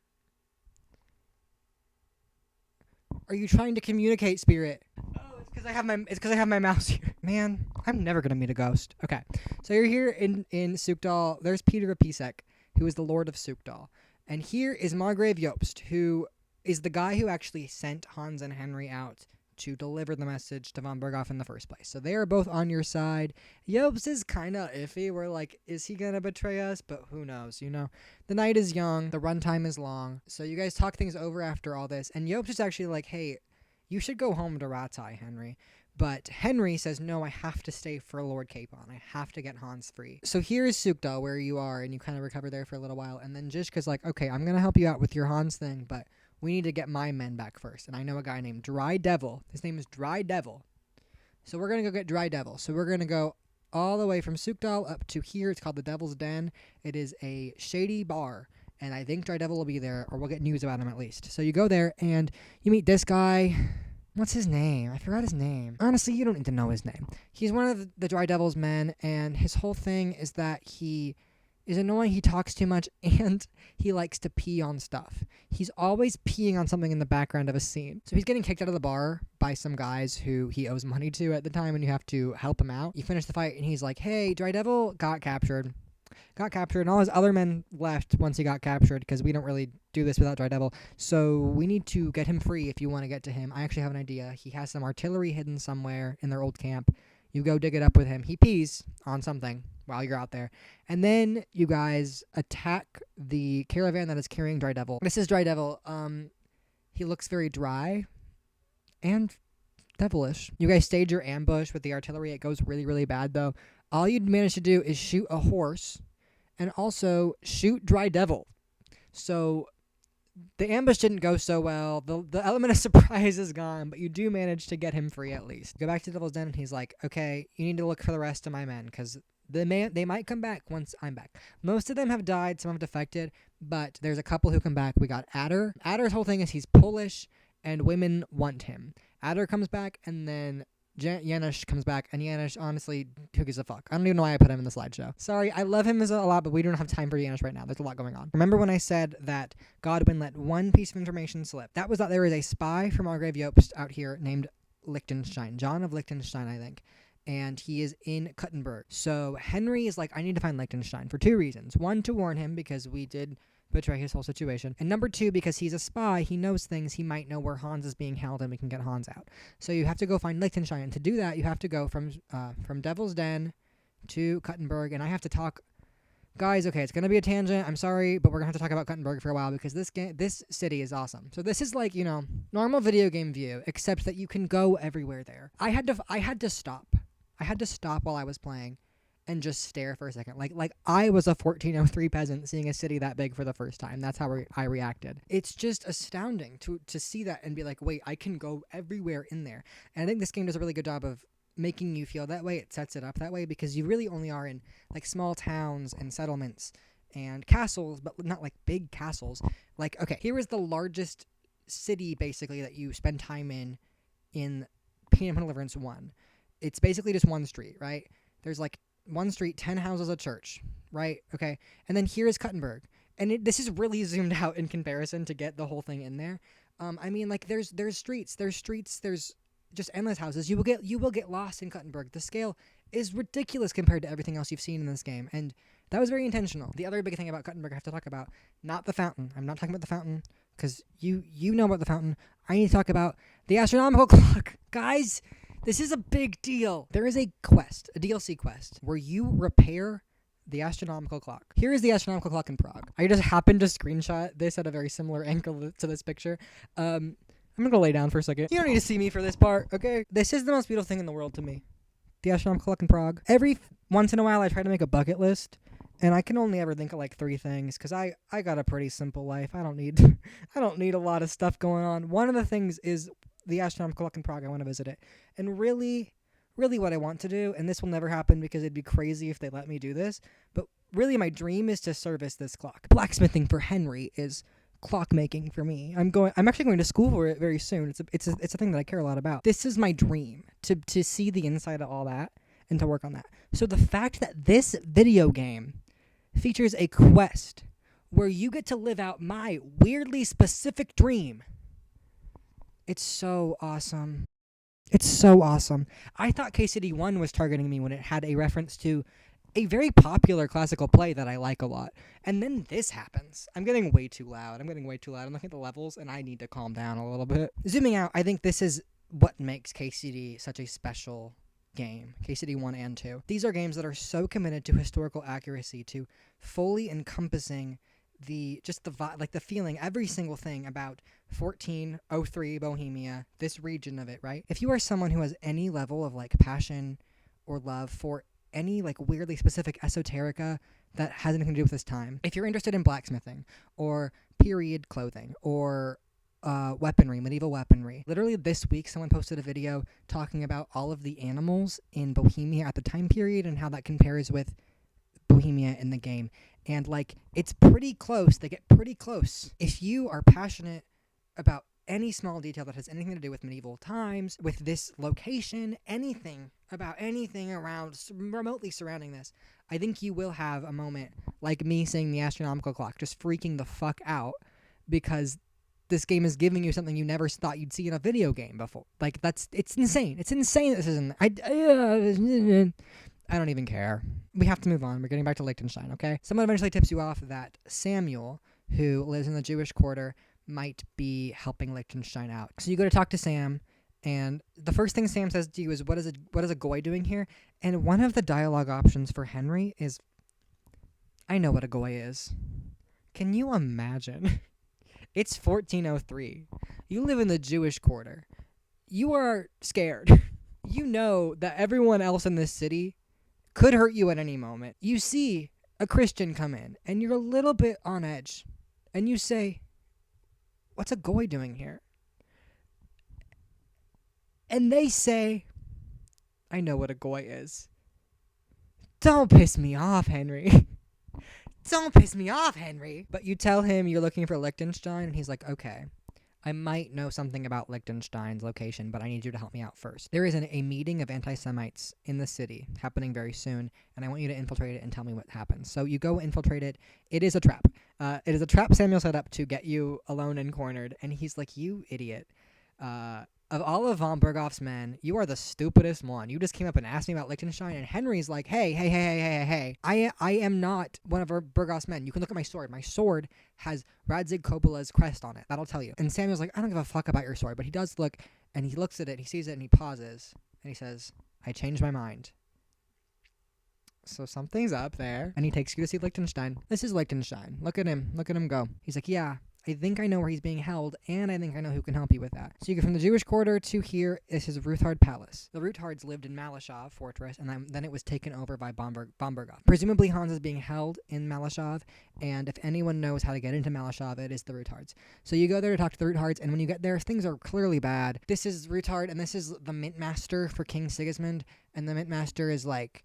Are you trying to communicate, Spirit? Oh, it's because I have my mouse here. Man, I'm never gonna meet a ghost. Okay, so you're here in Sukdal. There's Peter Apisek, who is the Lord of Sukdal, and here is Margrave Jobst, who is the guy who actually sent Hans and Henry out to deliver the message to von Berghoff in the first place. So they are both on your side. Jobst is kind of iffy. We're like, is he gonna betray us? But who knows, you know? The night is young. The runtime is long. So you guys talk things over after all this. And Jobst is actually like, hey, you should go home to Rattay, Henry. But Henry says, no, I have to stay for Lord Capon. I have to get Hans free. So here is Sukdal, where you are, and you kind of recover there for a little while. And then Zhishka's like, okay, I'm gonna help you out with your Hans thing, but we need to get my men back first. And I know a guy named Dry Devil. His name is Dry Devil. So we're going to go get Dry Devil. So we're going to go all the way from Sukdal up to here. It's called the Devil's Den. It is a shady bar. And I think Dry Devil will be there, or we'll get news about him at least. So you go there and you meet this guy. What's his name? I forgot his name. Honestly, you don't need to know his name. He's one of the Dry Devil's men. And his whole thing is that he is annoying. He talks too much, and he likes to pee on stuff. He's always peeing on something in the background of a scene. So he's getting kicked out of the bar by some guys who he owes money to at the time, and you have to help him out. You finish the fight, and he's like, hey, Dry Devil got captured. got captured, and all his other men left once he got captured because we don't really do this without Dry Devil. So we need to get him free if you want to get to him. I actually have an idea. He has some artillery hidden somewhere in their old camp. You go dig it up with him. He pees on something while you're out there. And then you guys attack the caravan that is carrying Dry Devil. This is Dry Devil. He looks very dry and devilish. You guys stage your ambush with the artillery. It goes really, really bad, though. All you'd manage to do is shoot a horse and also shoot Dry Devil. So the ambush didn't go so well. The element of surprise is gone, but you do manage to get him free at least. Go back to Devil's Den, and he's like, okay, you need to look for the rest of my men, because they might come back once I'm back. Most of them have died, some have defected, but there's a couple who come back. We got Adder. Adder's whole thing is he's Polish, and women want him. Adder comes back, and then Janusz comes back, and Janusz, honestly, who gives a fuck? I don't even know why I put him in the slideshow. Sorry, I love him a lot, but we don't have time for Janusz right now. There's a lot going on. Remember when I said that Godwin let one piece of information slip? That was that there is a spy from Margrave Jobst out here named Liechtenstein. John of Liechtenstein, I think. And he is in Kuttenberg. So Henry is like, I need to find Liechtenstein for two reasons. One, to warn him, because we did betray his whole situation. And number two, because he's a spy, he knows things. He might know where Hans is being held, and we can get Hans out. So you have to go find Liechtenstein. And to do that, you have to go from Devil's Den to Kuttenberg. And I have to talk... Guys, okay, it's going to be a tangent. I'm sorry, but we're going to have to talk about Kuttenberg for a while, because this city is awesome. So this is like, normal video game view, except that you can go everywhere there. I had to stop. I had to stop while I was playing and just stare for a second. Like I was a 1403 peasant seeing a city that big for the first time. That's how I reacted. It's just astounding to see that and be like, wait, I can go everywhere in there. And I think this game does a really good job of making you feel that way. It sets it up that way because you really only are in like small towns and settlements and castles, but not like big castles. Like, okay, here is the largest city basically that you spend time in Kingdom Come Deliverance 1. It's basically just one street, right? There's like one street, 10 houses, a church, right? Okay. And then here is Kuttenberg. And this is really zoomed out in comparison to get the whole thing in there. I mean, like there's streets, there's just endless houses. You will get lost in Kuttenberg. The scale is ridiculous compared to everything else you've seen in this game. And that was very intentional. The other big thing about Kuttenberg I have to talk about, not the fountain. I'm not talking about the fountain because you know about the fountain. I need to talk about the astronomical clock. Guys, this is a big deal. There is a quest, a DLC quest, where you repair the astronomical clock. Here is the astronomical clock in Prague. I just happened to screenshot this at a very similar angle to this picture. I'm gonna go lay down for a second. You don't need to see me for this part, okay? This is the most beautiful thing in the world to me. The astronomical clock in Prague. Every once in a while, I try to make a bucket list, and I can only ever think of like 3 things because I got a pretty simple life. I don't need a lot of stuff going on. One of the things is the astronomical clock in Prague. I want to visit it. And really what I want to do, and this will never happen because it'd be crazy if they let me do this, but really my dream is to service this clock. Blacksmithing for Henry is clockmaking for me. I'm actually going to school for it very soon. It's a thing that I care a lot about. This is my dream, to see the inside of all that and to work on that. So the fact that this video game features a quest where you get to live out my weirdly specific dream, it's so awesome. It's so awesome. I thought KCD 1 was targeting me when it had a reference to a very popular classical play that I like a lot. And then this happens. I'm getting way too loud. I'm looking at the levels, and I need to calm down a little bit. Zooming out, I think this is what makes KCD such a special game. KCD 1 and 2. These are games that are so committed to historical accuracy, to fully encompassing the feeling, every single thing about 1403 Bohemia, this region of it, right? If you are someone who has any level of like passion or love for any like weirdly specific esoterica that has anything to do with this time, if you're interested in blacksmithing or period clothing or weaponry, medieval weaponry. Literally this week, someone posted a video talking about all of the animals in Bohemia at the time period and how that compares with Bohemia in the game. And like, it's pretty close. They get pretty close. If you are passionate about any small detail that has anything to do with medieval times, with this location, anything about anything around, remotely surrounding this, I think you will have a moment like me seeing the astronomical clock, just freaking the fuck out because this game is giving you something you never thought you'd see in a video game before. Like, it's insane. It's insane this isn't... I don't even care. We have to move on. We're getting back to Liechtenstein, okay? Someone eventually tips you off that Samuel, who lives in the Jewish quarter, might be helping Liechtenstein out. So you go to talk to Sam, and the first thing Sam says to you is, what is a goy doing here? And one of the dialogue options for Henry is, I know what a goy is. Can you imagine? It's 1403. You live in the Jewish quarter. You are scared. You know that everyone else in this city could hurt you at any moment. You see a Christian come in, and you're a little bit on edge. And you say, what's a goy doing here? And they say, I know what a goy is. Don't piss me off, Henry. Don't piss me off, Henry. But you tell him you're looking for Liechtenstein, and he's like, okay, I might know something about Liechtenstein's location, but I need you to help me out first. There is a meeting of anti-Semites in the city happening very soon, and I want you to infiltrate it and tell me what happens. So you go infiltrate it. It is a trap. It is a trap Samuel set up to get you alone and cornered, and he's like, you idiot. Of all of von Berghoff's men, you are the stupidest one. You just came up and asked me about Liechtenstein, and Henry's like, hey. I am not one of Berghoff's men. You can look at my sword. My sword has Radzig Kopola's crest on it. That'll tell you. And Samuel's like, I don't give a fuck about your sword. But he does look, and he looks at it, he sees it, and he pauses, and he says, I changed my mind. So something's up there. And he takes you to see Liechtenstein. This is Liechtenstein. Look at him. Look at him go. He's like, yeah, I think I know where he's being held, and I think I know who can help you with that. So you go from the Jewish quarter to here. This is Ruthard Palace. The Ruthards lived in Malashov Fortress, and then it was taken over by von Berghoff. Presumably Hans is being held in Malashov, and if anyone knows how to get into Malashov, it is the Ruthards. So you go there to talk to the Ruthards, and when you get there, things are clearly bad. This is Ruthard, and this is the Mint Master for King Sigismund, and the Mint Master is like,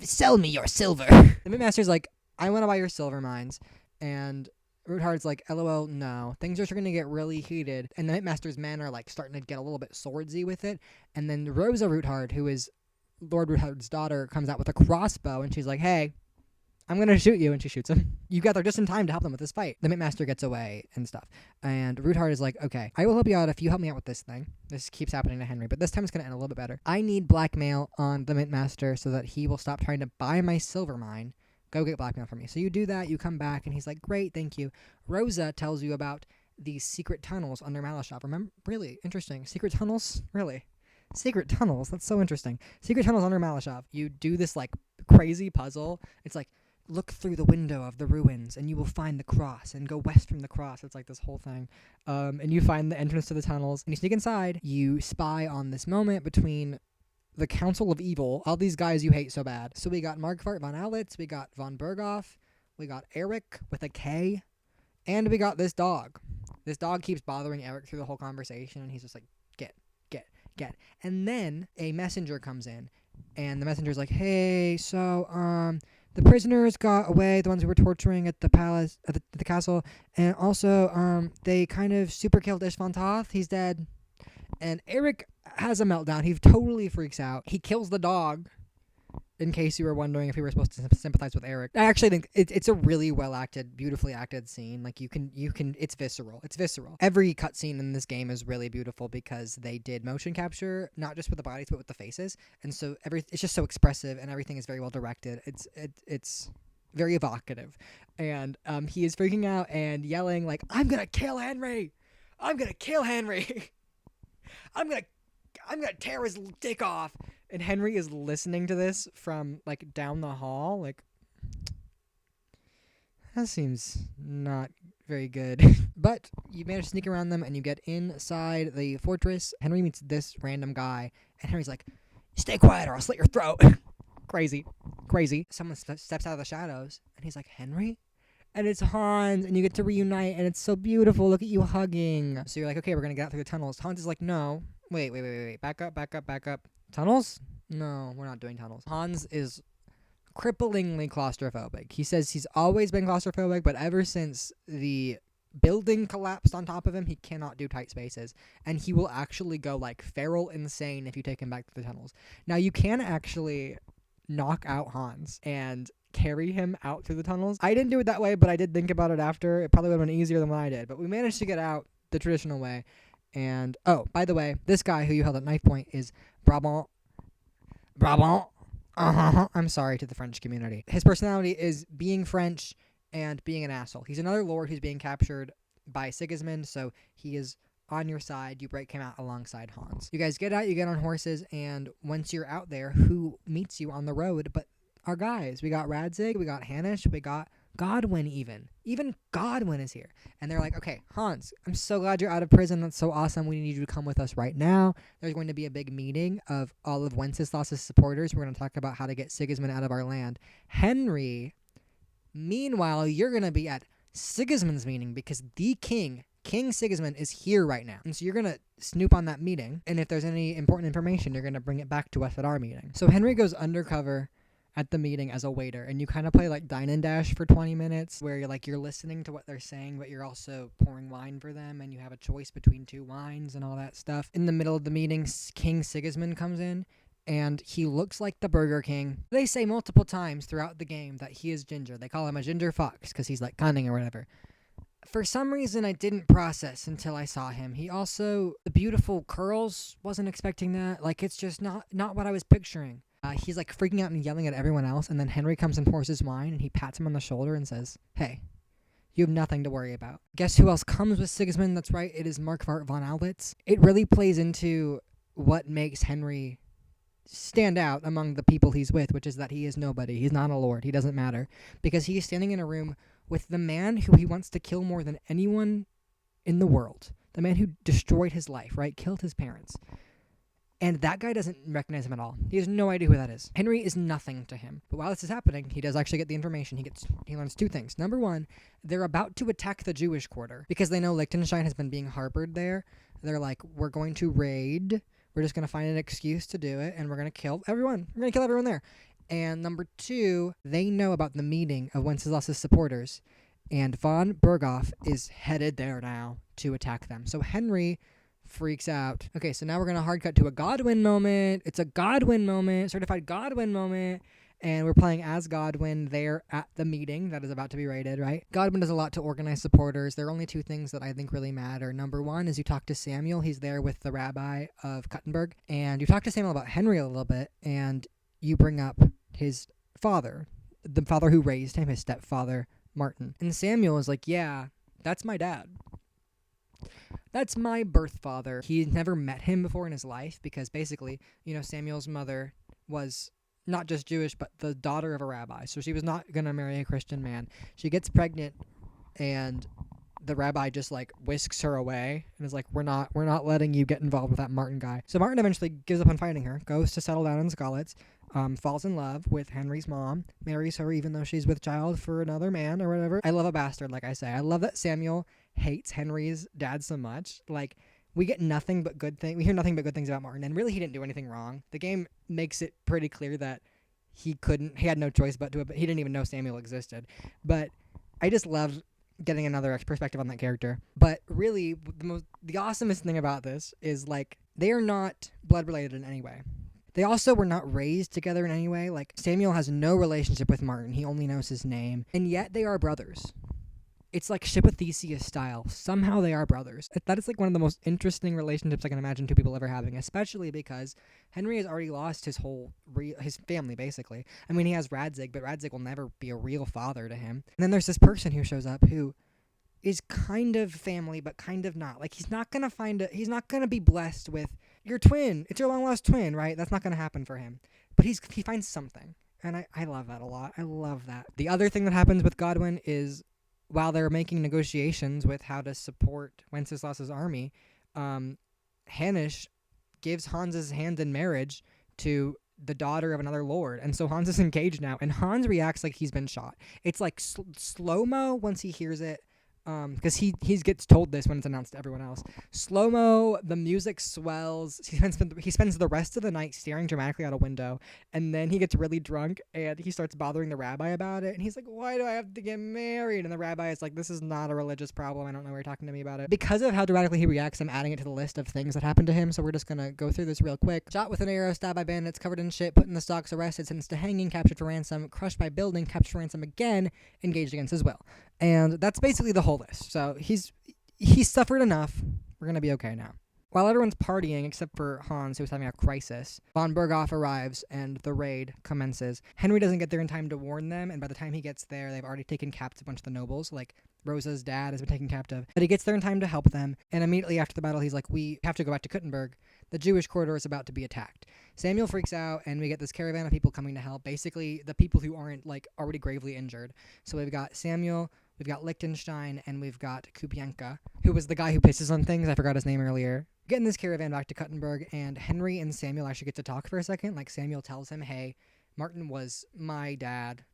sell me your silver. The Mint Master's like, I want to buy your silver mines, and Ruthard's like, LOL, no. Things are starting to get really heated, and the Master's men are like starting to get a little bit swordsy with it. And then Rosa Ruthard, who is Lord Ruthard's daughter, comes out with a crossbow, and she's like, hey, I'm gonna shoot you, and she shoots him. You got there just in time to help them with this fight. The Master gets away and stuff, and Ruthard is like, okay, I will help you out if you help me out with this thing. This keeps happening to Henry, but this time it's gonna end a little bit better. I need blackmail on the Mint Master so that he will stop trying to buy my silver mine. Go get blackmail from me. So you do that, you come back, and he's like, great, thank you. Rosa tells you about these secret tunnels under Malashov. Remember? Really interesting. Secret tunnels? Really? Secret tunnels? That's so interesting. Secret tunnels under Malashov. You do this, like, crazy puzzle. It's like, look through the window of the ruins, and you will find the cross, and go west from the cross. It's like this whole thing. And you find the entrance to the tunnels, and you sneak inside. You spy on this moment between the Council of Evil, all these guys you hate so bad. So we got Markvart von Owlitz, we got von Berghoff, we got Eric with a K, and we got this dog. This dog keeps bothering Eric through the whole conversation, and he's just like, get. And then a messenger comes in, and the messenger's like, hey, so, the prisoners got away, the ones who were torturing at the palace, at the castle, and also, they kind of super killed Ishvan Toth. He's dead. And Eric has a meltdown. He totally freaks out. He kills the dog, in case you were wondering if you were supposed to sympathize with Eric. I actually think it's a really well-acted, beautifully acted scene. Like, you can, it's visceral. It's visceral. Every cutscene in this game is really beautiful because they did motion capture, not just with the bodies, but with the faces. And so it's just so expressive, and everything is very well directed. It's very evocative. And he is freaking out and yelling, like, I'm gonna kill Henry! I'm gonna kill Henry! I'm gonna tear his dick off. And Henry is listening to this from, like, down the hall. Like, that seems not very good. But you manage to sneak around them, and you get inside the fortress. Henry meets this random guy, and Henry's like, stay quiet or I'll slit your throat. Crazy. Someone steps out of the shadows, and he's like, Henry? And it's Hans, and you get to reunite, and it's so beautiful. Look at you hugging. So you're like, okay, we're going to get out through the tunnels. Hans is like, no. Wait. Back up. Tunnels? No, we're not doing tunnels. Hans is cripplingly claustrophobic. He says he's always been claustrophobic, but ever since the building collapsed on top of him, he cannot do tight spaces. And he will actually go, like, feral insane if you take him back to the tunnels. Now, you can actually knock out Hans and carry him out through the tunnels. I didn't do it that way, but I did think about it after. It probably would have been easier than what I did. But we managed to get out the traditional way. And, oh, by the way, this guy who you held at knife point is Brabant. I'm sorry to the French community. His personality is being French and being an asshole. He's another lord who's being captured by Sigismund, so he is on your side. You break him out alongside Hans. You guys get out, you get on horses, and once you're out there, who meets you on the road but our guys? We got Radzig, we got Hanish, we got Godwin even. Even Godwin is here. And they're like, okay, Hans, I'm so glad you're out of prison. That's so awesome. We need you to come with us right now. There's going to be a big meeting of all of Wenceslas's supporters. We're going to talk about how to get Sigismund out of our land. Henry, meanwhile, you're going to be at Sigismund's meeting because the king, King Sigismund, is here right now. And so you're going to snoop on that meeting. And if there's any important information, you're going to bring it back to us at our meeting. So Henry goes undercover at the meeting as a waiter, and you kind of play like Dine and Dash for 20 minutes where you're listening to what they're saying, but you're also pouring wine for them, and you have a choice between two wines and all that stuff. In the middle of the meeting, King Sigismund comes in, and he looks like the Burger King. They say multiple times throughout the game that he is ginger. They call him a ginger fox because he's like cunning or whatever. For some reason, I didn't process until I saw him. He also, the beautiful curls, wasn't expecting that. Like, it's just not what I was picturing. He's like freaking out and yelling at everyone else, and then Henry comes and pours his wine, and he pats him on the shoulder and says, hey, you have nothing to worry about. Guess who else comes with Sigismund? That's right, it is Markvart von Aulitz. It really plays into what makes Henry stand out among the people he's with, which is that he is nobody. He's not a lord. He doesn't matter. Because he is standing in a room with the man who he wants to kill more than anyone in the world. The man who destroyed his life, right? Killed his parents. And that guy doesn't recognize him at all. He has no idea who that is. Henry is nothing to him. But while this is happening, he does actually get the information. He learns two things. Number one, they're about to attack the Jewish quarter because they know Liechtenstein has been being harbored there. They're like, we're going to raid. We're just going to find an excuse to do it, and we're going to kill everyone. We're going to kill everyone there. And number two, they know about the meeting of Wenceslas's supporters, and von Berghoff is headed there now to attack them. So Henry freaks out. Okay, so now we're going to hard cut to a Godwin moment. It's a Godwin moment, certified Godwin moment. And we're playing as Godwin there at the meeting that is about to be raided, right? Godwin does a lot to organize supporters. There are only two things that I think really matter. Number one is you talk to Samuel. He's there with the rabbi of Kuttenberg. And you talk to Samuel about Henry a little bit. And you bring up his father, the father who raised him, his stepfather, Martin. And Samuel is like, yeah, that's my dad. That's my birth father. He never met him before in his life because basically, Samuel's mother was not just Jewish, but the daughter of a rabbi. So she was not going to marry a Christian man. She gets pregnant, and the rabbi just whisks her away and is like, we're not letting you get involved with that Martin guy. So Martin eventually gives up on fighting her, goes to settle down in Skalitz, falls in love with Henry's mom, marries her even though she's with child for another man or whatever. I love a bastard, like I say. I love that Samuel hates Henry's dad so much. We get nothing but good things. We hear nothing but good things about Martin, and really he didn't do anything wrong. The game makes it pretty clear that he had no choice but to it, but he didn't even know Samuel existed. But I just love getting another perspective on that character. But really, the awesomest thing about this is they are not blood related in any way. They also were not raised together in any way. Samuel has no relationship with Martin. He only knows his name. And yet they are brothers. It's like Ship of Theseus style. Somehow they are brothers. That is one of the most interesting relationships I can imagine two people ever having, especially because Henry has already lost his family, basically. I mean, he has Radzig, but Radzig will never be a real father to him. And then there's this person who shows up who is kind of family, but kind of not. He's not going to be blessed with your twin. It's your long lost twin, right? That's not going to happen for him. But he finds something. And I love that a lot. I love that. The other thing that happens with Godwin is, while they're making negotiations with how to support Wenceslas's army, Hanish gives Hans's hand in marriage to the daughter of another lord. And so Hans is engaged now, and Hans reacts like he's been shot. It's slow-mo once he hears it, because he gets told this when it's announced to everyone else. Slow-mo, the music swells. He spends the rest of the night staring dramatically out a window, and then he gets really drunk, and he starts bothering the rabbi about it, and he's like, why do I have to get married? And the rabbi is like, this is not a religious problem. I don't know why you're talking to me about it. Because of how dramatically he reacts, I'm adding it to the list of things that happened to him, so we're just gonna go through this real quick. Shot with an arrow, stabbed by bandits, covered in shit, put in the stocks, arrested, sentenced to hanging, captured for ransom, crushed by building, captured for ransom again, engaged against his will. And that's basically the whole list. So he's suffered enough. We're going to be okay now. While everyone's partying except for Hans, who's having a crisis, von Berghoff arrives and the raid commences. Henry doesn't get there in time to warn them, and by the time he gets there, they've already taken captive a bunch of the nobles. Like, Rosa's dad has been taken captive. But he gets there in time to help them, and immediately after the battle, he's like, we have to go back to Kuttenberg. The Jewish quarter is about to be attacked. Samuel freaks out, and we get this caravan of people coming to help. Basically, the people who aren't, like, already gravely injured. So we've got Samuel, we've got Liechtenstein, and we've got Kupienka, who was the guy who pisses on things. I forgot his name earlier. Get in this caravan back to Kuttenberg, and Henry and Samuel actually get to talk for a second. Like, Samuel tells him, hey, Martin was my dad,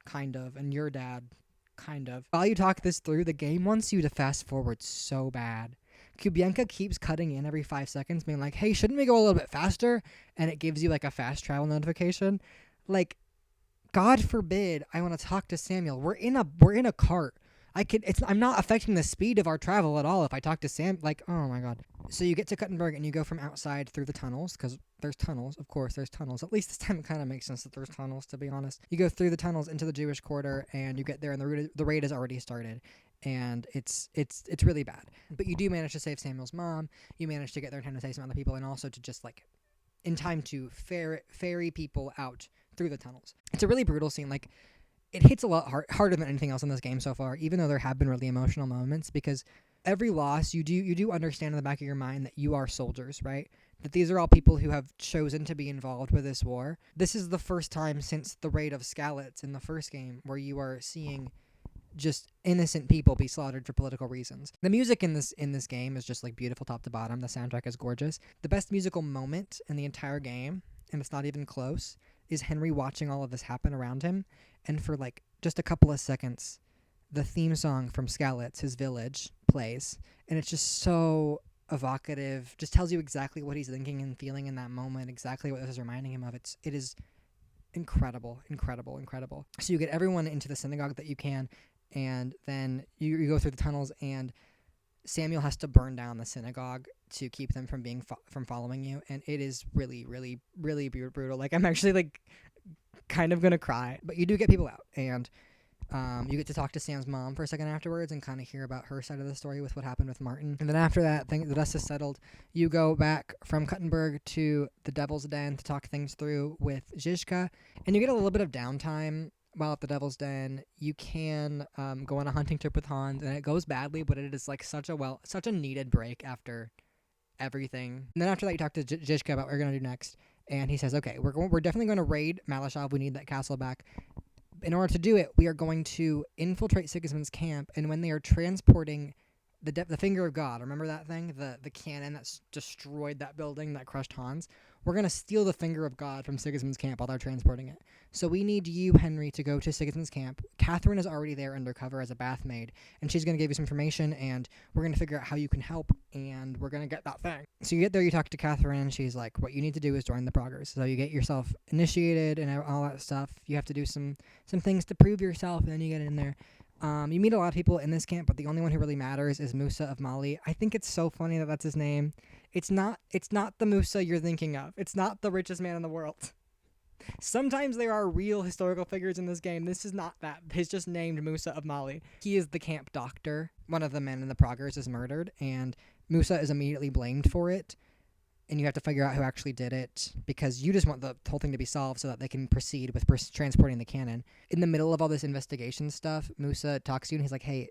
kind of, and your dad, kind of. While you talk this through, the game wants you to fast forward so bad. Kubienka keeps cutting in every 5 seconds, being like, hey, shouldn't we go a little bit faster? And it gives you, like, a fast travel notification. Like, God forbid I want to talk to Samuel. We're in a cart. I'm not affecting the speed of our travel at all if I talk to Sam. Like, oh my God. So you get to Kuttenberg and you go from outside through the tunnels, because there's tunnels. Of course, there's tunnels. At least this time it kind of makes sense that there's tunnels, to be honest. You go through the tunnels into the Jewish quarter, and you get there, and the raid has already started. And it's really bad. But you do manage to save Samuel's mom. You manage to get there in time to save some other people, and also to just, like, in time to ferry people out through the tunnels. It's a really brutal scene. Like, it hits a lot harder than anything else in this game so far, even though there have been really emotional moments, because every loss, you do understand in the back of your mind that you are soldiers, right? That these are all people who have chosen to be involved with this war. This is the first time since the raid of Skalitz in the first game where you are seeing just innocent people be slaughtered for political reasons. The music in this game is just, like, beautiful top to bottom. The soundtrack is gorgeous. The best musical moment in the entire game, and it's not even close, is Henry watching all of this happen around him, and for, like, just a couple of seconds, the theme song from Skalitz, his village, plays, and it's just so evocative, just tells you exactly what he's thinking and feeling in that moment, exactly what this is reminding him of. It is incredible. So you get everyone into the synagogue that you can, and then you go through the tunnels, and Samuel has to burn down the synagogue to keep them from being from following you, and it is really, really, really brutal. Like, I'm actually, like, kind of gonna cry. But you do get people out, and you get to talk to Sam's mom for a second afterwards and kind of hear about her side of the story with what happened with Martin. And then after that, the dust is settled. You go back from Kuttenberg to the Devil's Den to talk things through with Zizka, and you get a little bit of downtime while at the Devil's Den. You can go on a hunting trip with Hans, and it goes badly, but it is, like, such a needed break after everything. And then after that, you talk to Zizka about what we're gonna do next, and he says, okay, we're definitely going to raid Malashov. We need that castle back. In order to do it, we are going to infiltrate Sigismund's camp, and when they are transporting the finger of God, remember that thing? The cannon that's destroyed that building that crushed Hans? We're going to steal the finger of God from Sigismund's camp while they're transporting it. So we need you, Henry, to go to Sigismund's camp. Catherine is already there undercover as a bath maid, and she's going to give you some information, and we're going to figure out how you can help, and we're going to get that thing. So you get there, you talk to Catherine, and she's like, what you need to do is join the Proggers. So you get yourself initiated and all that stuff. You have to do some things to prove yourself, and then you get in there. You meet a lot of people in this camp, but the only one who really matters is Musa of Mali. I think it's so funny that that's his name. It's not the Musa you're thinking of. It's not the richest man in the world. Sometimes there are real historical figures in this game. This is not that. He's just named Musa of Mali. He is the camp doctor. One of the men in the Proggers is murdered, and Musa is immediately blamed for it. And you have to figure out who actually did it, because you just want the whole thing to be solved so that they can proceed with transporting the cannon. In the middle of all this investigation stuff, Musa talks to you, and he's like, hey,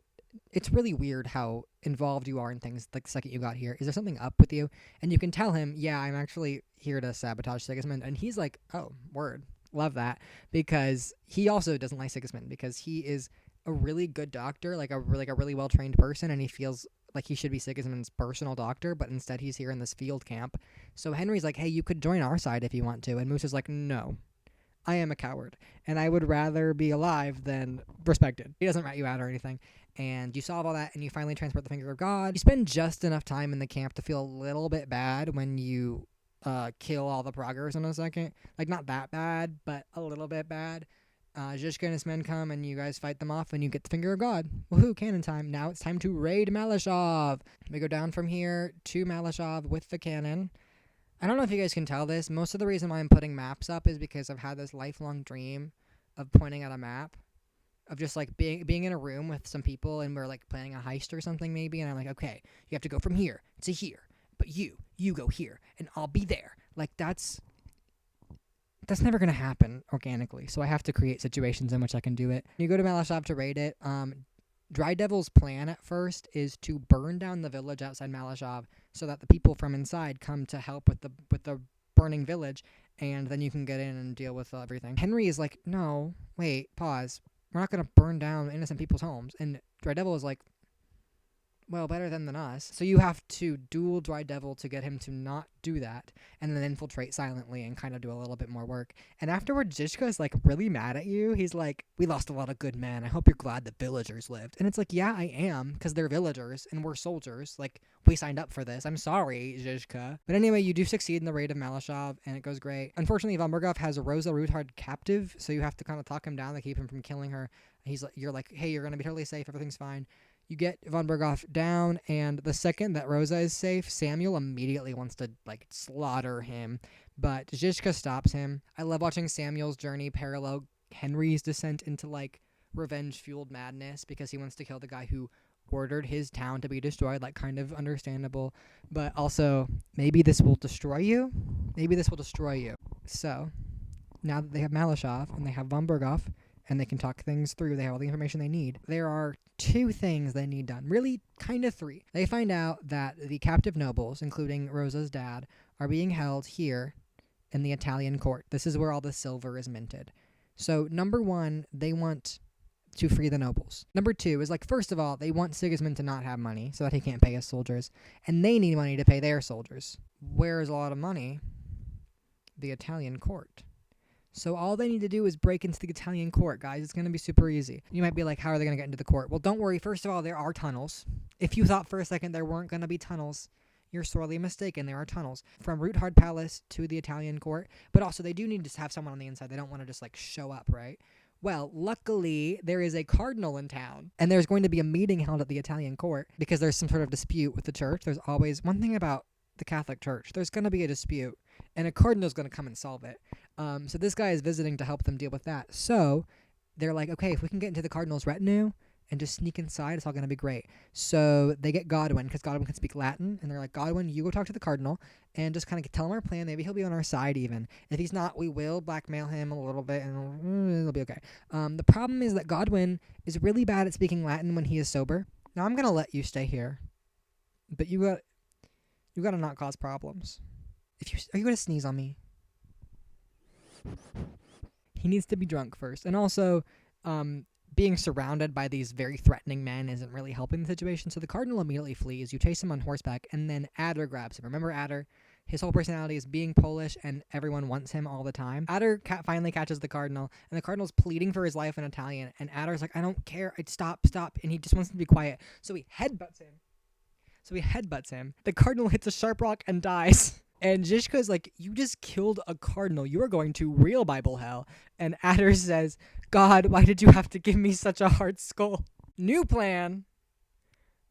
it's really weird how involved you are in things like the second you got here. Is there something up with you? And you can tell him, yeah, I'm actually here to sabotage Sigismund. And he's like, oh, word. Love that. Because he also doesn't like Sigismund, because he is a really good doctor, like a really well-trained person, and he feels like he should be Sigismund's personal doctor, but instead he's here in this field camp. So Henry's like, hey, you could join our side if you want to. And Musa's like, no, I am a coward, and I would rather be alive than respected. He doesn't rat you out or anything. And you solve all that, and you finally transport the finger of God. You spend just enough time in the camp to feel a little bit bad when you kill all the Proggers in a second. Like, not that bad, but a little bit bad. Zizka and his men come, and you guys fight them off, and you get the finger of God. Woohoo, cannon time. Now it's time to raid Malashov. We go down from here to Malashov with the cannon. I don't know if you guys can tell this. Most of the reason why I'm putting maps up is because I've had this lifelong dream of pointing at a map, of just, like, being in a room with some people, and we're, like, planning a heist or something maybe, and I'm like, okay, you have to go from here to here. but you go here, and I'll be there. Like, that's never going to happen organically. So I have to create situations in which I can do it. You go to Malashov to raid it. Dry Devil's plan at first is to burn down the village outside Malashov so that the people from inside come to help with the burning village, and then you can get in and deal with everything. Henry is like, no, wait, pause. We're not going to burn down innocent people's homes. And Dry Devil is like, well, better than us. So you have to duel Dry Devil to get him to not do that, and then infiltrate silently and kind of do a little bit more work. And afterward, Zhishka is like really mad at you. He's like, we lost a lot of good men. I hope you're glad the villagers lived. And it's like, yeah, I am, because they're villagers and we're soldiers. Like, we signed up for this. I'm sorry, Zhishka. But anyway, you do succeed in the raid of Malashov, and it goes great. Unfortunately, Von Berghoff has Rosa Ruthard captive, so you have to kind of talk him down to keep him from killing her. You're like, hey, you're gonna be totally safe. Everything's fine. You get Von Berghoff down, and the second that Rosa is safe, Samuel immediately wants to, like, slaughter him. But Zhishka stops him. I love watching Samuel's journey parallel Henry's descent into, like, revenge-fueled madness because he wants to kill the guy who ordered his town to be destroyed. Like, kind of understandable. But also, maybe this will destroy you? Maybe this will destroy you. So, now that they have Malashov and they have Von Berghoff, and they can talk things through, they have all the information they need, there are 2 things they need done. Really, kind of 3. They find out that the captive nobles, including Rosa's dad, are being held here in the Italian court. This is where all the silver is minted. So, number 1, they want to free the nobles. Number 2 is, like, first of all, they want Sigismund to not have money so that he can't pay his soldiers. And they need money to pay their soldiers. Where is a lot of money? The Italian court. So all they need to do is break into the Italian court, guys. It's going to be super easy. You might be like, how are they going to get into the court? Well, don't worry. First of all, there are tunnels. If you thought for a second there weren't going to be tunnels, you're sorely mistaken. There are tunnels from Ruthard Palace to the Italian court. But also, they do need to have someone on the inside. They don't want to just, like, show up, right? Well, luckily, there is a cardinal in town, and there's going to be a meeting held at the Italian court because there's some sort of dispute with the church. There's always one thing about the Catholic Church. There's going to be a dispute, and a cardinal's going to come and solve it. So this guy is visiting to help them deal with that. So they're like, okay, if we can get into the cardinal's retinue and just sneak inside, it's all going to be great. So they get Godwin, because Godwin can speak Latin, and they're like, Godwin, you go talk to the cardinal and just kind of tell him our plan. Maybe he'll be on our side even. If he's not, we will blackmail him a little bit, and it'll be okay. The problem is that Godwin is really bad at speaking Latin when he is sober. Now, I'm going to let you stay here, but you got to not cause problems. Are you going to sneeze on me? He needs to be drunk first. And also, being surrounded by these very threatening men isn't really helping the situation. So the cardinal immediately flees. You chase him on horseback, and then Adder grabs him. Remember Adder? His whole personality is being Polish, and everyone wants him all the time. Adder finally catches the cardinal, and the cardinal's pleading for his life in Italian. And Adder's like, I don't care. I'd stop. And he just wants to be quiet. So he headbutts him. The cardinal hits a sharp rock and dies. And Zhishka is like, you just killed a cardinal. You are going to real Bible hell. And Adder says, God, why did you have to give me such a hard skull? New plan.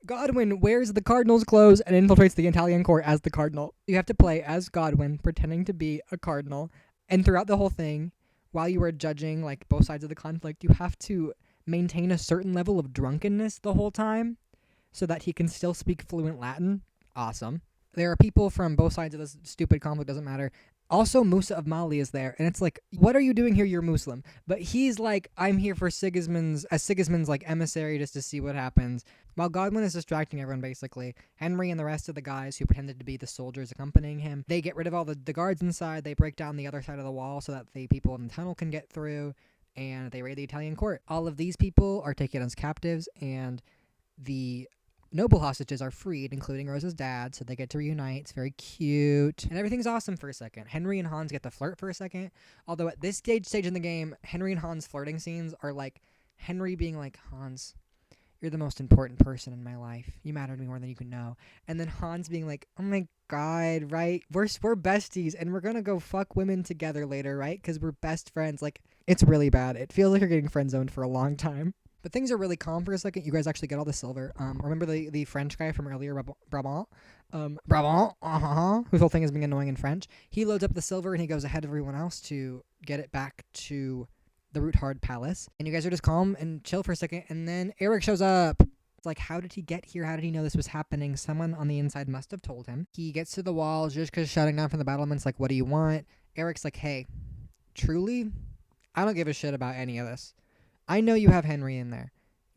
Godwin wears the cardinal's clothes and infiltrates the Italian court as the cardinal. You have to play as Godwin, pretending to be a cardinal. And throughout the whole thing, while you are judging, like, both sides of the conflict, you have to maintain a certain level of drunkenness the whole time so that he can still speak fluent Latin. Awesome. There are people from both sides of this stupid conflict, doesn't matter. Also, Musa of Mali is there, and it's like, what are you doing here? You're Muslim. But he's like, I'm here for Sigismund's like emissary just to see what happens. While Godwin is distracting everyone, basically, Henry and the rest of the guys who pretended to be the soldiers accompanying him, they get rid of all the guards inside, they break down the other side of the wall so that the people in the tunnel can get through, and they raid the Italian court. All of these people are taken as captives, and the noble hostages are freed, including Rosa's dad, so they get to reunite. It's very cute. And everything's awesome for a second. Henry and Hans get to flirt for a second. Although at this stage in the game, Henry and Hans' flirting scenes are like Henry being like, Hans, you're the most important person in my life. You matter to me more than you can know. And then Hans being like, oh my God, right? We're besties, and we're going to go fuck women together later, right? Because we're best friends. Like, it's really bad. It feels like you're getting friend zoned for a long time. But things are really calm for a second. You guys actually get all the silver. Remember the French guy from earlier, Brabant? Whose whole thing is being annoying in French. He loads up the silver, and he goes ahead of everyone else to get it back to the Ruthard Palace. And you guys are just calm and chill for a second, and then Eric shows up. Like, how did he get here? How did he know this was happening? Someone on the inside must have told him. He gets to the wall. Zhuzka's shouting down from the battlements, like, what do you want? Eric's like, hey, truly, I don't give a shit about any of this. I know you have Henry in there.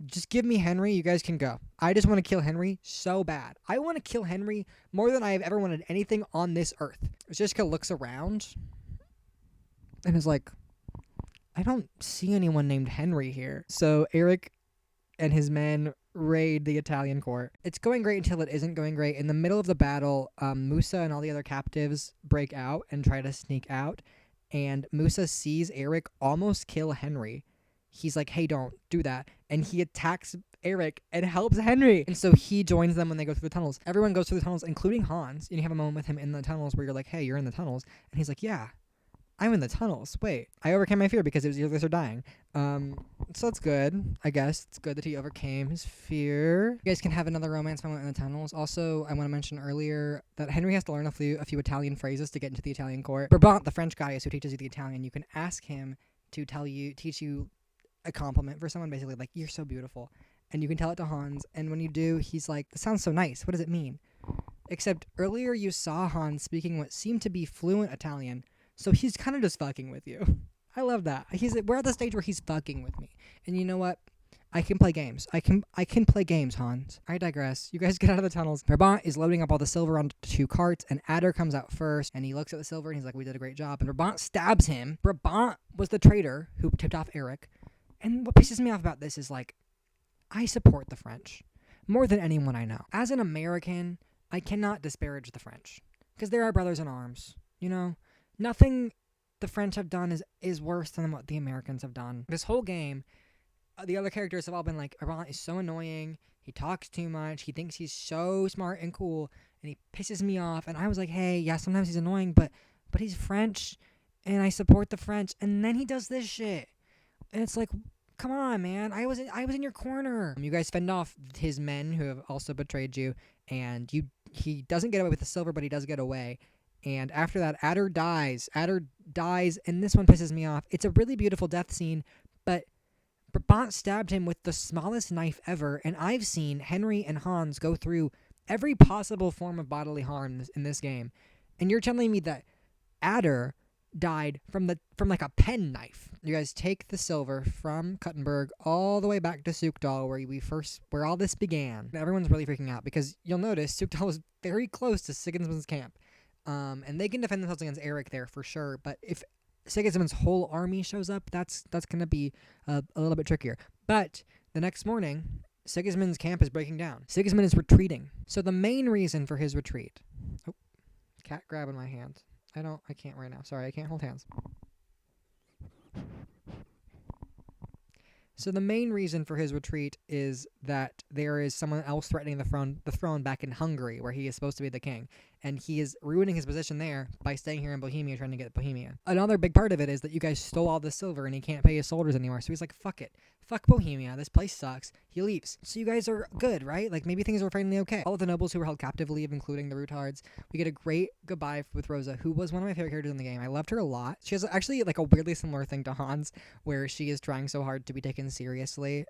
Just give me Henry. You guys can go. I just want to kill Henry so bad. I want to kill Henry more than I have ever wanted anything on this earth. Zhuzka looks around and is like, I don't see anyone named Henry here. So Eric and his men raid the Italian court. It's going great until it isn't going great. In the middle of the battle, Musa and all the other captives break out and try to sneak out. And Musa sees Eric almost kill Henry. He's like, hey, don't do that. And he attacks Eric and helps Henry. And so he joins them when they go through the tunnels. Everyone goes through the tunnels, including Hans. And you have a moment with him in the tunnels where you're like, hey, you're in the tunnels. And he's like, yeah, I'm in the tunnels. Wait, I overcame my fear because it was either this or dying. So that's good, I guess. It's good that he overcame his fear. You guys can have another romance moment in the tunnels. Also, I want to mention earlier that Henry has to learn a few Italian phrases to get into the Italian court. Brabant, the French guy, is who teaches you the Italian. You can ask him to teach you a compliment for someone, basically like, you're so beautiful. And you can tell it to Hans. And when you do, he's like, this sounds so nice. What does it mean? Except earlier you saw Hans speaking what seemed to be fluent Italian. So he's kind of just fucking with you. I love that. We're at the stage where he's fucking with me. And you know what? I can play games. I can play games, Hans. I digress. You guys get out of the tunnels. Brabant is loading up all the silver onto 2 carts, and Adder comes out first, and he looks at the silver, and he's like, we did a great job. And Brabant stabs him. Brabant was the traitor who tipped off Eric. And what pisses me off about this is, like, I support the French more than anyone I know. As an American, I cannot disparage the French because they're our brothers in arms, you know? Nothing the French have done is worse than what the Americans have done. This whole game, the other characters have all been like, Brabant is so annoying, he talks too much, he thinks he's so smart and cool, and he pisses me off. And I was like, hey, yeah, sometimes he's annoying, but he's French, and I support the French. And then he does this shit. And it's like, come on, man. I was in your corner. You guys fend off his men who have also betrayed you, and he doesn't get away with the silver, but he does get away. And after that, Adder dies. And this one pisses me off. It's a really beautiful death scene, but Brabant stabbed him with the smallest knife ever, and I've seen Henry and Hans go through every possible form of bodily harm in this game. And you're telling me that Adder died from like a pen knife. You guys take the silver from Kuttenberg all the way back to Sukdal, where all this began. Everyone's really freaking out because you'll notice Sukdal was very close to Sigismund's camp. And they can defend themselves against Eric there for sure, but if Sigismund's whole army shows up, that's going to be a little bit trickier. But the next morning, Sigismund's camp is breaking down. Sigismund is retreating. So the main reason for his retreat... Oh, cat grabbing my hand. I can't right now. Sorry, I can't hold hands. So the main reason for his retreat is that there is someone else threatening the throne back in Hungary, where he is supposed to be the king. And he is ruining his position there by staying here in Bohemia, trying to get Bohemia. Another big part of it is that you guys stole all the silver and he can't pay his soldiers anymore. So he's like, fuck it. Fuck Bohemia. This place sucks. He leaves. So you guys are good, right? Like, maybe things are finally okay. All of the nobles who were held captive leave, including the Rutards. We get a great goodbye with Rosa, who was one of my favorite characters in the game. I loved her a lot. She has actually like a weirdly similar thing to Hans, where she is trying so hard to be taken seriously.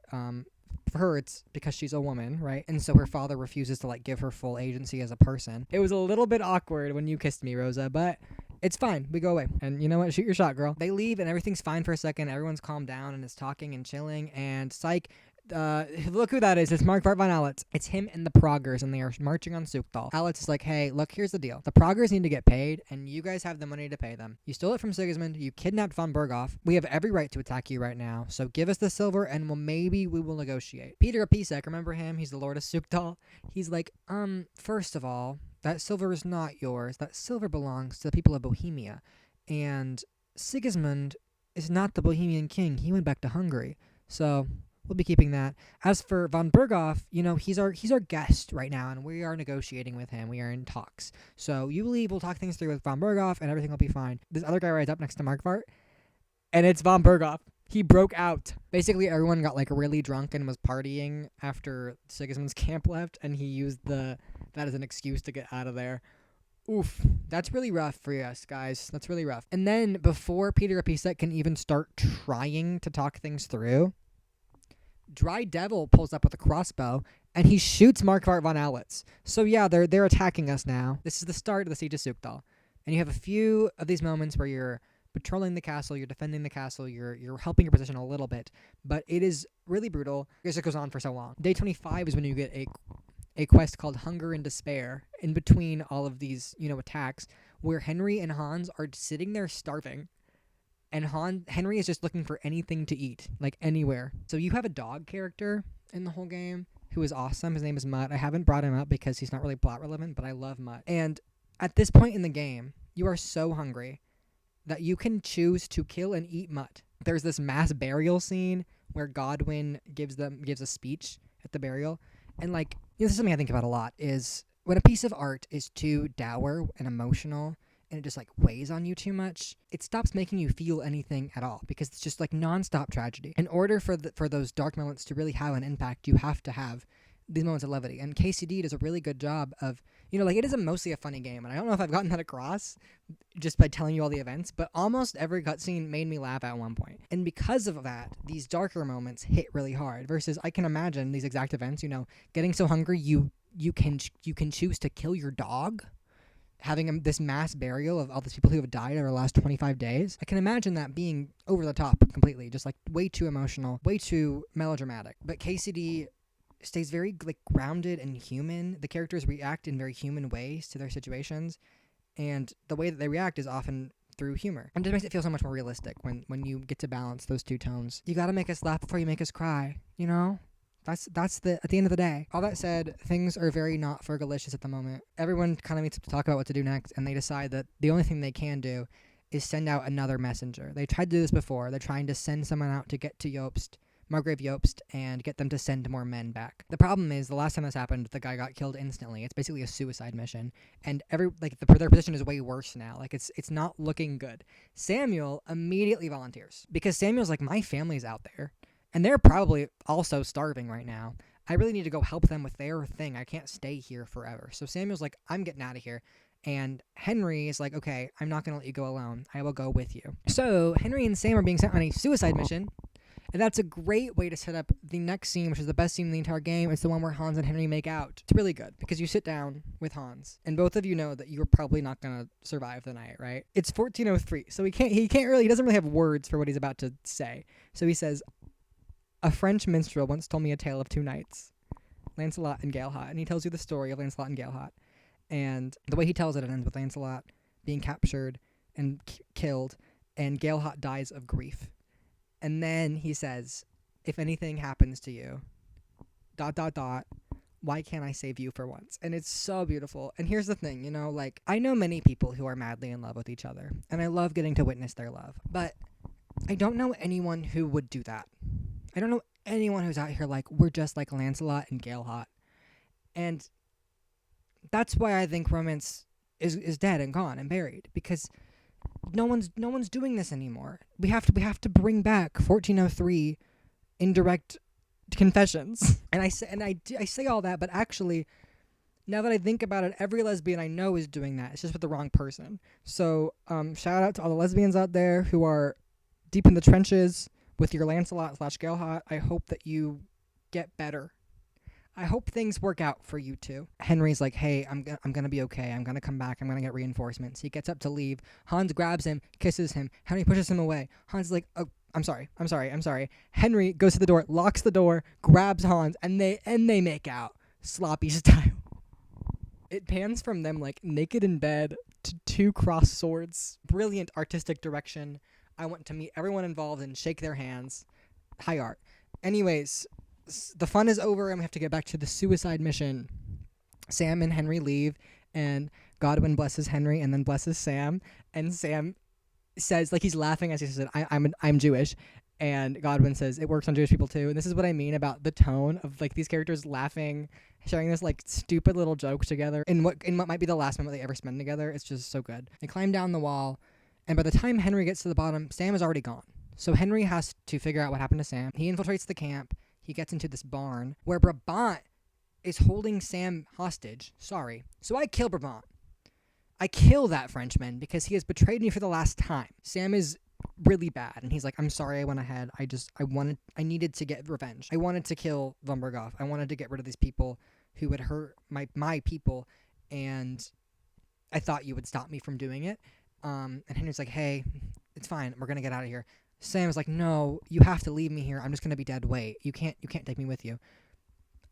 For her, it's because she's a woman, right? And so her father refuses to like give her full agency as a person. It was a little bit awkward when you kissed me, Rosa, but it's fine. We go away. And you know what? Shoot your shot, girl. They leave and everything's fine for a second. Everyone's calmed down and is talking and chilling. And psych, look who that is. It's Markvart von Alitz. It's him and the Proggers, and they are marching on Sukdal. Alitz is like, hey, look, here's the deal. The Proggers need to get paid, and you guys have the money to pay them. You stole it from Sigismund. You kidnapped von Berghoff. We have every right to attack you right now, so give us the silver, and maybe we will negotiate. Peter Apisek, remember him? He's the Lord of Sukdal. He's like, first of all, that silver is not yours. That silver belongs to the people of Bohemia, and Sigismund is not the Bohemian king. He went back to Hungary, so... we'll be keeping that. As for von Berghoff, you know, he's our guest right now, and we are negotiating with him. We are in talks. So you leave, we'll talk things through with von Berghoff, and everything will be fine. This other guy rides up next to Markvart, and it's von Berghoff. He broke out. Basically, everyone got like really drunk and was partying after Sigismund's camp left, and he used that as an excuse to get out of there. Oof, that's really rough for us, guys. That's really rough. And then before Peter Apisek can even start trying to talk things through, Dry Devil pulls up with a crossbow and he shoots Markvart von Owlitz. So yeah, they're attacking us now. This is the start of the Siege of Sukdal. And you have a few of these moments where you're patrolling the castle, you're defending the castle, you're helping your position a little bit, but it is really brutal because it goes on for so long. Day 25 is when you get a quest called Hunger and Despair in between all of these, attacks, where Henry and Hans are sitting there starving. And Henry is just looking for anything to eat, like anywhere. So you have a dog character in the whole game who is awesome. His name is Mutt. I haven't brought him up because he's not really plot relevant, but I love Mutt. And at this point in the game, you are so hungry that you can choose to kill and eat Mutt. There's this mass burial scene where Godwin gives a speech at the burial. And this is something I think about a lot, is when a piece of art is too dour and emotional and it just weighs on you too much, it stops making you feel anything at all because it's just nonstop tragedy. In order for those dark moments to really have an impact, you have to have these moments of levity. And KCD does a really good job of, it is mostly a funny game. And I don't know if I've gotten that across just by telling you all the events, but almost every cutscene made me laugh at one point. And because of that, these darker moments hit really hard versus I can imagine these exact events, getting so hungry you can choose to kill your dog, having this mass burial of all these people who have died over the last 25 days. I can imagine that being over the top completely, just way too emotional, way too melodramatic. But KCD stays very grounded and human. The characters react in very human ways to their situations, and the way that they react is often through humor. And it makes it feel so much more realistic when you get to balance those two tones. You gotta make us laugh before you make us cry, That's at the end of the day. All that said, things are very not Fergalicious at the moment. Everyone kind of meets up to talk about what to do next, and they decide that the only thing they can do is send out another messenger. They tried to do this before. They're trying to send someone out to get to Margrave Jobst, and get them to send more men back. The problem is, the last time this happened, the guy got killed instantly. It's basically a suicide mission, and their position is way worse now. It's not looking good. Samuel immediately volunteers because Samuel's my family's out there, and they're probably also starving right now. I really need to go help them with their thing. I can't stay here forever. So Samuel's I'm getting out of here. And Henry is okay, I'm not going to let you go alone. I will go with you. So Henry and Sam are being sent on a suicide mission. And that's a great way to set up the next scene, which is the best scene in the entire game. It's the one where Hans and Henry make out. It's really good because you sit down with Hans, and both of you know that you're probably not gonna survive the night, right? It's 1403, so he doesn't really have words for what he's about to say. So he says, "A French minstrel once told me a tale of two knights, Lancelot and Galehot," and he tells you the story of Lancelot and Galehot. And the way he tells it ends with Lancelot being captured and killed, and Galehot dies of grief. And then he says, "If anything happens to you, ... why can't I save you for once?" And it's so beautiful. And here's the thing, I know many people who are madly in love with each other, and I love getting to witness their love. But I don't know anyone who would do that. I don't know anyone who's out here we're just like Lancelot and Galehot. And that's why I think romance is dead and gone and buried, because no one's doing this anymore. We have to bring back 1403 indirect confessions. And I say all that, but actually, now that I think about it, every lesbian I know is doing that. It's just with the wrong person. So shout out to all the lesbians out there who are deep in the trenches with your Lancelot/Galehot. I hope that you get better. I hope things work out for you too. Henry's hey, I'm gonna be okay. I'm gonna come back. I'm gonna get reinforcements. He gets up to leave. Hans grabs him, kisses him. Henry pushes him away. Hans is "Oh, I'm sorry. Henry goes to the door, locks the door, grabs Hans, and they make out, sloppy style. It pans from them naked in bed to two crossed swords. Brilliant artistic direction. I want to meet everyone involved and shake their hands. High art. Anyways, the fun is over and we have to get back to the suicide mission. Sam and Henry leave, and Godwin blesses Henry and then blesses Sam, and Sam says, he's laughing as he says, I'm Jewish, and Godwin says, "It works on Jewish people too." And this is what I mean about the tone of these characters laughing, sharing this stupid little joke together in what might be the last moment they ever spend together. It's just so good. They climb down the wall, and by the time Henry gets to the bottom, Sam is already gone. So Henry has to figure out what happened to Sam. He infiltrates the camp. He gets into this barn where Brabant is holding Sam hostage. Sorry. So I kill Brabant. I kill that Frenchman because he has betrayed me for the last time. Sam is really bad. And he's like, I'm sorry I went ahead. I needed to get revenge. I wanted to kill Vumbergoff. I wanted to get rid of these people who would hurt my people. And I thought you would stop me from doing it. And Henry's like, hey, it's fine. We're going to get out of here. Sam's like, no, you have to leave me here. I'm just going to be dead weight. You can't take me with you.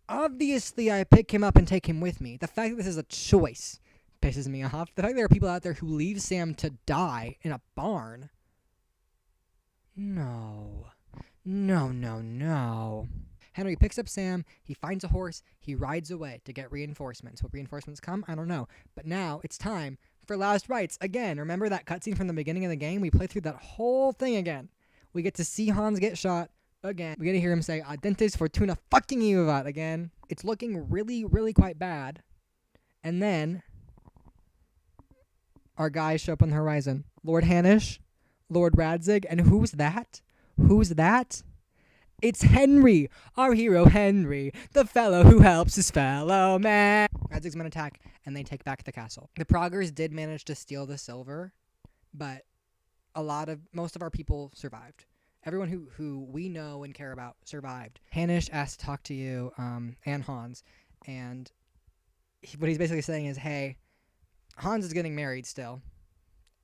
Obviously, I pick him up and take him with me. The fact that this is a choice pisses me off. The fact there are people out there who leave Sam to die in a barn. No. Henry picks up Sam, he finds a horse, he rides away to get reinforcements. What reinforcements come? I don't know. But now it's time for last rites again. Remember that cutscene from the beginning of the game? We play through that whole thing again. We get to see Hans get shot again. We get to hear him say, Adentes Fortuna fucking Iuvat again. It's looking really, really quite bad. And then our guys show up on the horizon. Lord Hanish, Lord Radzig, and who's that? It's Henry, our hero Henry, the fellow who helps his fellow man. Radzig's men attack, and they take back the castle. The Proggers did manage to steal the silver, but most of our people survived. Everyone who we know and care about survived. Hanish asked to talk to you, and Hans, and what he's basically saying is, hey, Hans is getting married still.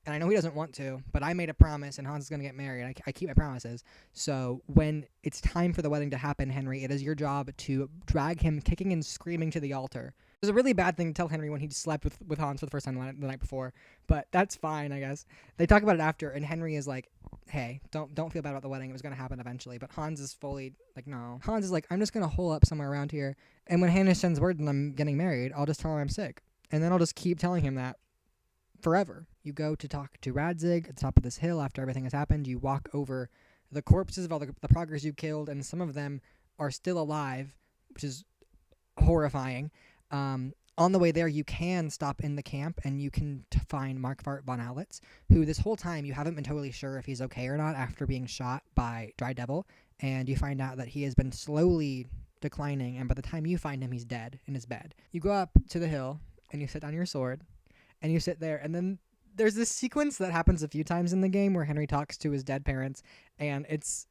And I know he doesn't want to, but I made a promise, and Hans is going to get married. I keep my promises. So when it's time for the wedding to happen, Henry, it is your job to drag him kicking and screaming to the altar. It was a really bad thing to tell Henry when he slept with Hans for the first time the night before, but that's fine, I guess. They talk about it after, and Henry is like, hey, don't feel bad about the wedding. It was going to happen eventually. But Hans is fully like, no. Hans is like, I'm just going to hole up somewhere around here, and when Hannah sends word that I'm getting married, I'll just tell him I'm sick. And then I'll just keep telling him that forever. You go to talk to Radzig at the top of this hill after everything has happened. You walk over the corpses of all the Proggers you killed, and some of them are still alive, which is horrifying. On the way there, you can stop in the camp, and you can find Markvart von Alitz, who this whole time you haven't been totally sure if he's okay or not after being shot by Dry Devil, and you find out that he has been slowly declining, and by the time you find him, he's dead in his bed. You go up to the hill, and you set down your sword, and you sit there, and then there's this sequence that happens a few times in the game where Henry talks to his dead parents, and it's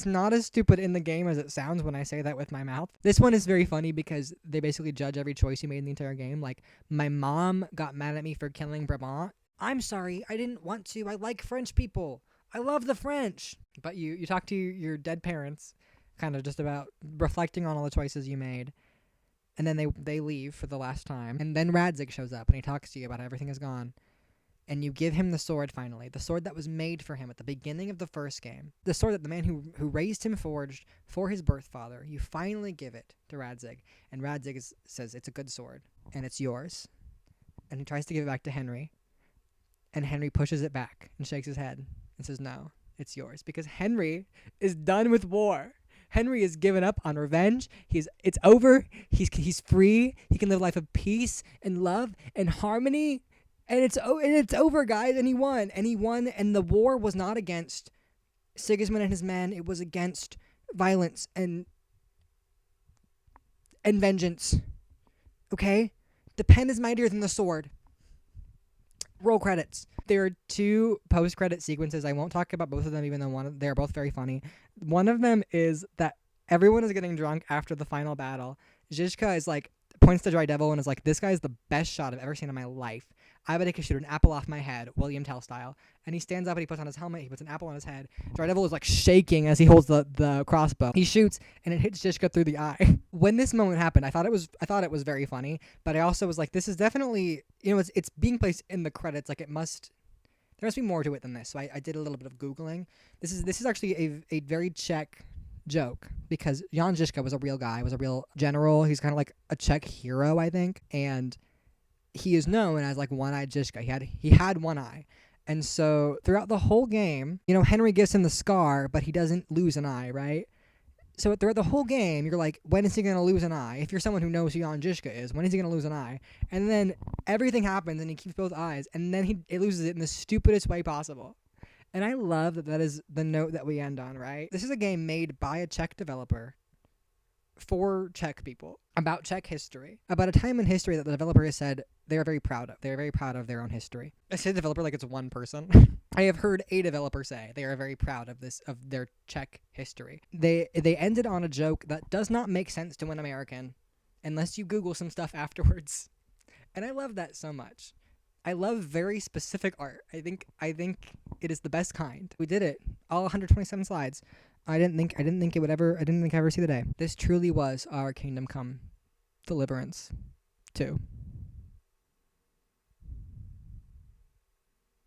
not as stupid in the game as it sounds when I say that with my mouth. This one is very funny because they basically judge every choice you made in the entire game. Like, my mom got mad at me for killing Brabant. I'm sorry, I didn't want to. I like French people. I love the French. But you talk to your dead parents, kind of just about reflecting on all the choices you made. And then they leave for the last time. And then Radzig shows up and he talks to you about how everything is gone. And you give him the sword finally. The sword that was made for him at the beginning of the first game. The sword that the man who raised him forged for his birth father. You finally give it to Radzig. And Radzig says it's a good sword. And it's yours. And he tries to give it back to Henry. And Henry pushes it back and shakes his head and says, no, it's yours. Because Henry is done with war. Henry has given up on revenge. It's over. He's free. He can live a life of peace and love and harmony. And it's over, guys. And he won. And the war was not against Sigismund and his men. It was against violence and vengeance. Okay? The pen is mightier than the sword. Roll credits. There are 2 post-credit sequences. I won't talk about both of them, even though they're both very funny. One of them is that everyone is getting drunk after the final battle. Zizka is like, points to Dry Devil and is like, this guy is the best shot I've ever seen in my life. I bet I could shoot an apple off my head, William Tell style. And he stands up and he puts on his helmet, he puts an apple on his head. Dry Devil is like shaking as he holds the crossbow. He shoots and it hits Zizka through the eye. When this moment happened, I thought it was very funny, but I also was like, this is definitely, it's being placed in the credits, like there must be more to it than this. So I did a little bit of Googling. This is actually a very Czech joke, because Jan Žižka was a real guy, was a real general. He's kind of like a Czech hero, I think, and he is known as like One-Eyed Žižka. He had one eye, and so throughout the whole game, Henry gives him the scar, but he doesn't lose an eye, right? So throughout the whole game, you're like, when is he gonna lose an eye? If you're someone who knows who Jan Žižka is, when is he gonna lose an eye? And then everything happens, and he keeps both eyes, and then he loses it in the stupidest way possible. And I love that is the note that we end on, right? This is a game made by a Czech developer for Czech people, about Czech history, about a time in history that the developer has said they are very proud of. They are very proud of their own history. I say developer like it's one person. I have heard a developer say they are very proud of their Czech history. They ended on a joke that does not make sense to an American unless you Google some stuff afterwards. And I love that so much. I love very specific art. I think it is the best kind. We did it. All 127 slides. I didn't think I'd ever see the day. This truly was our Kingdom Come Deliverance 2.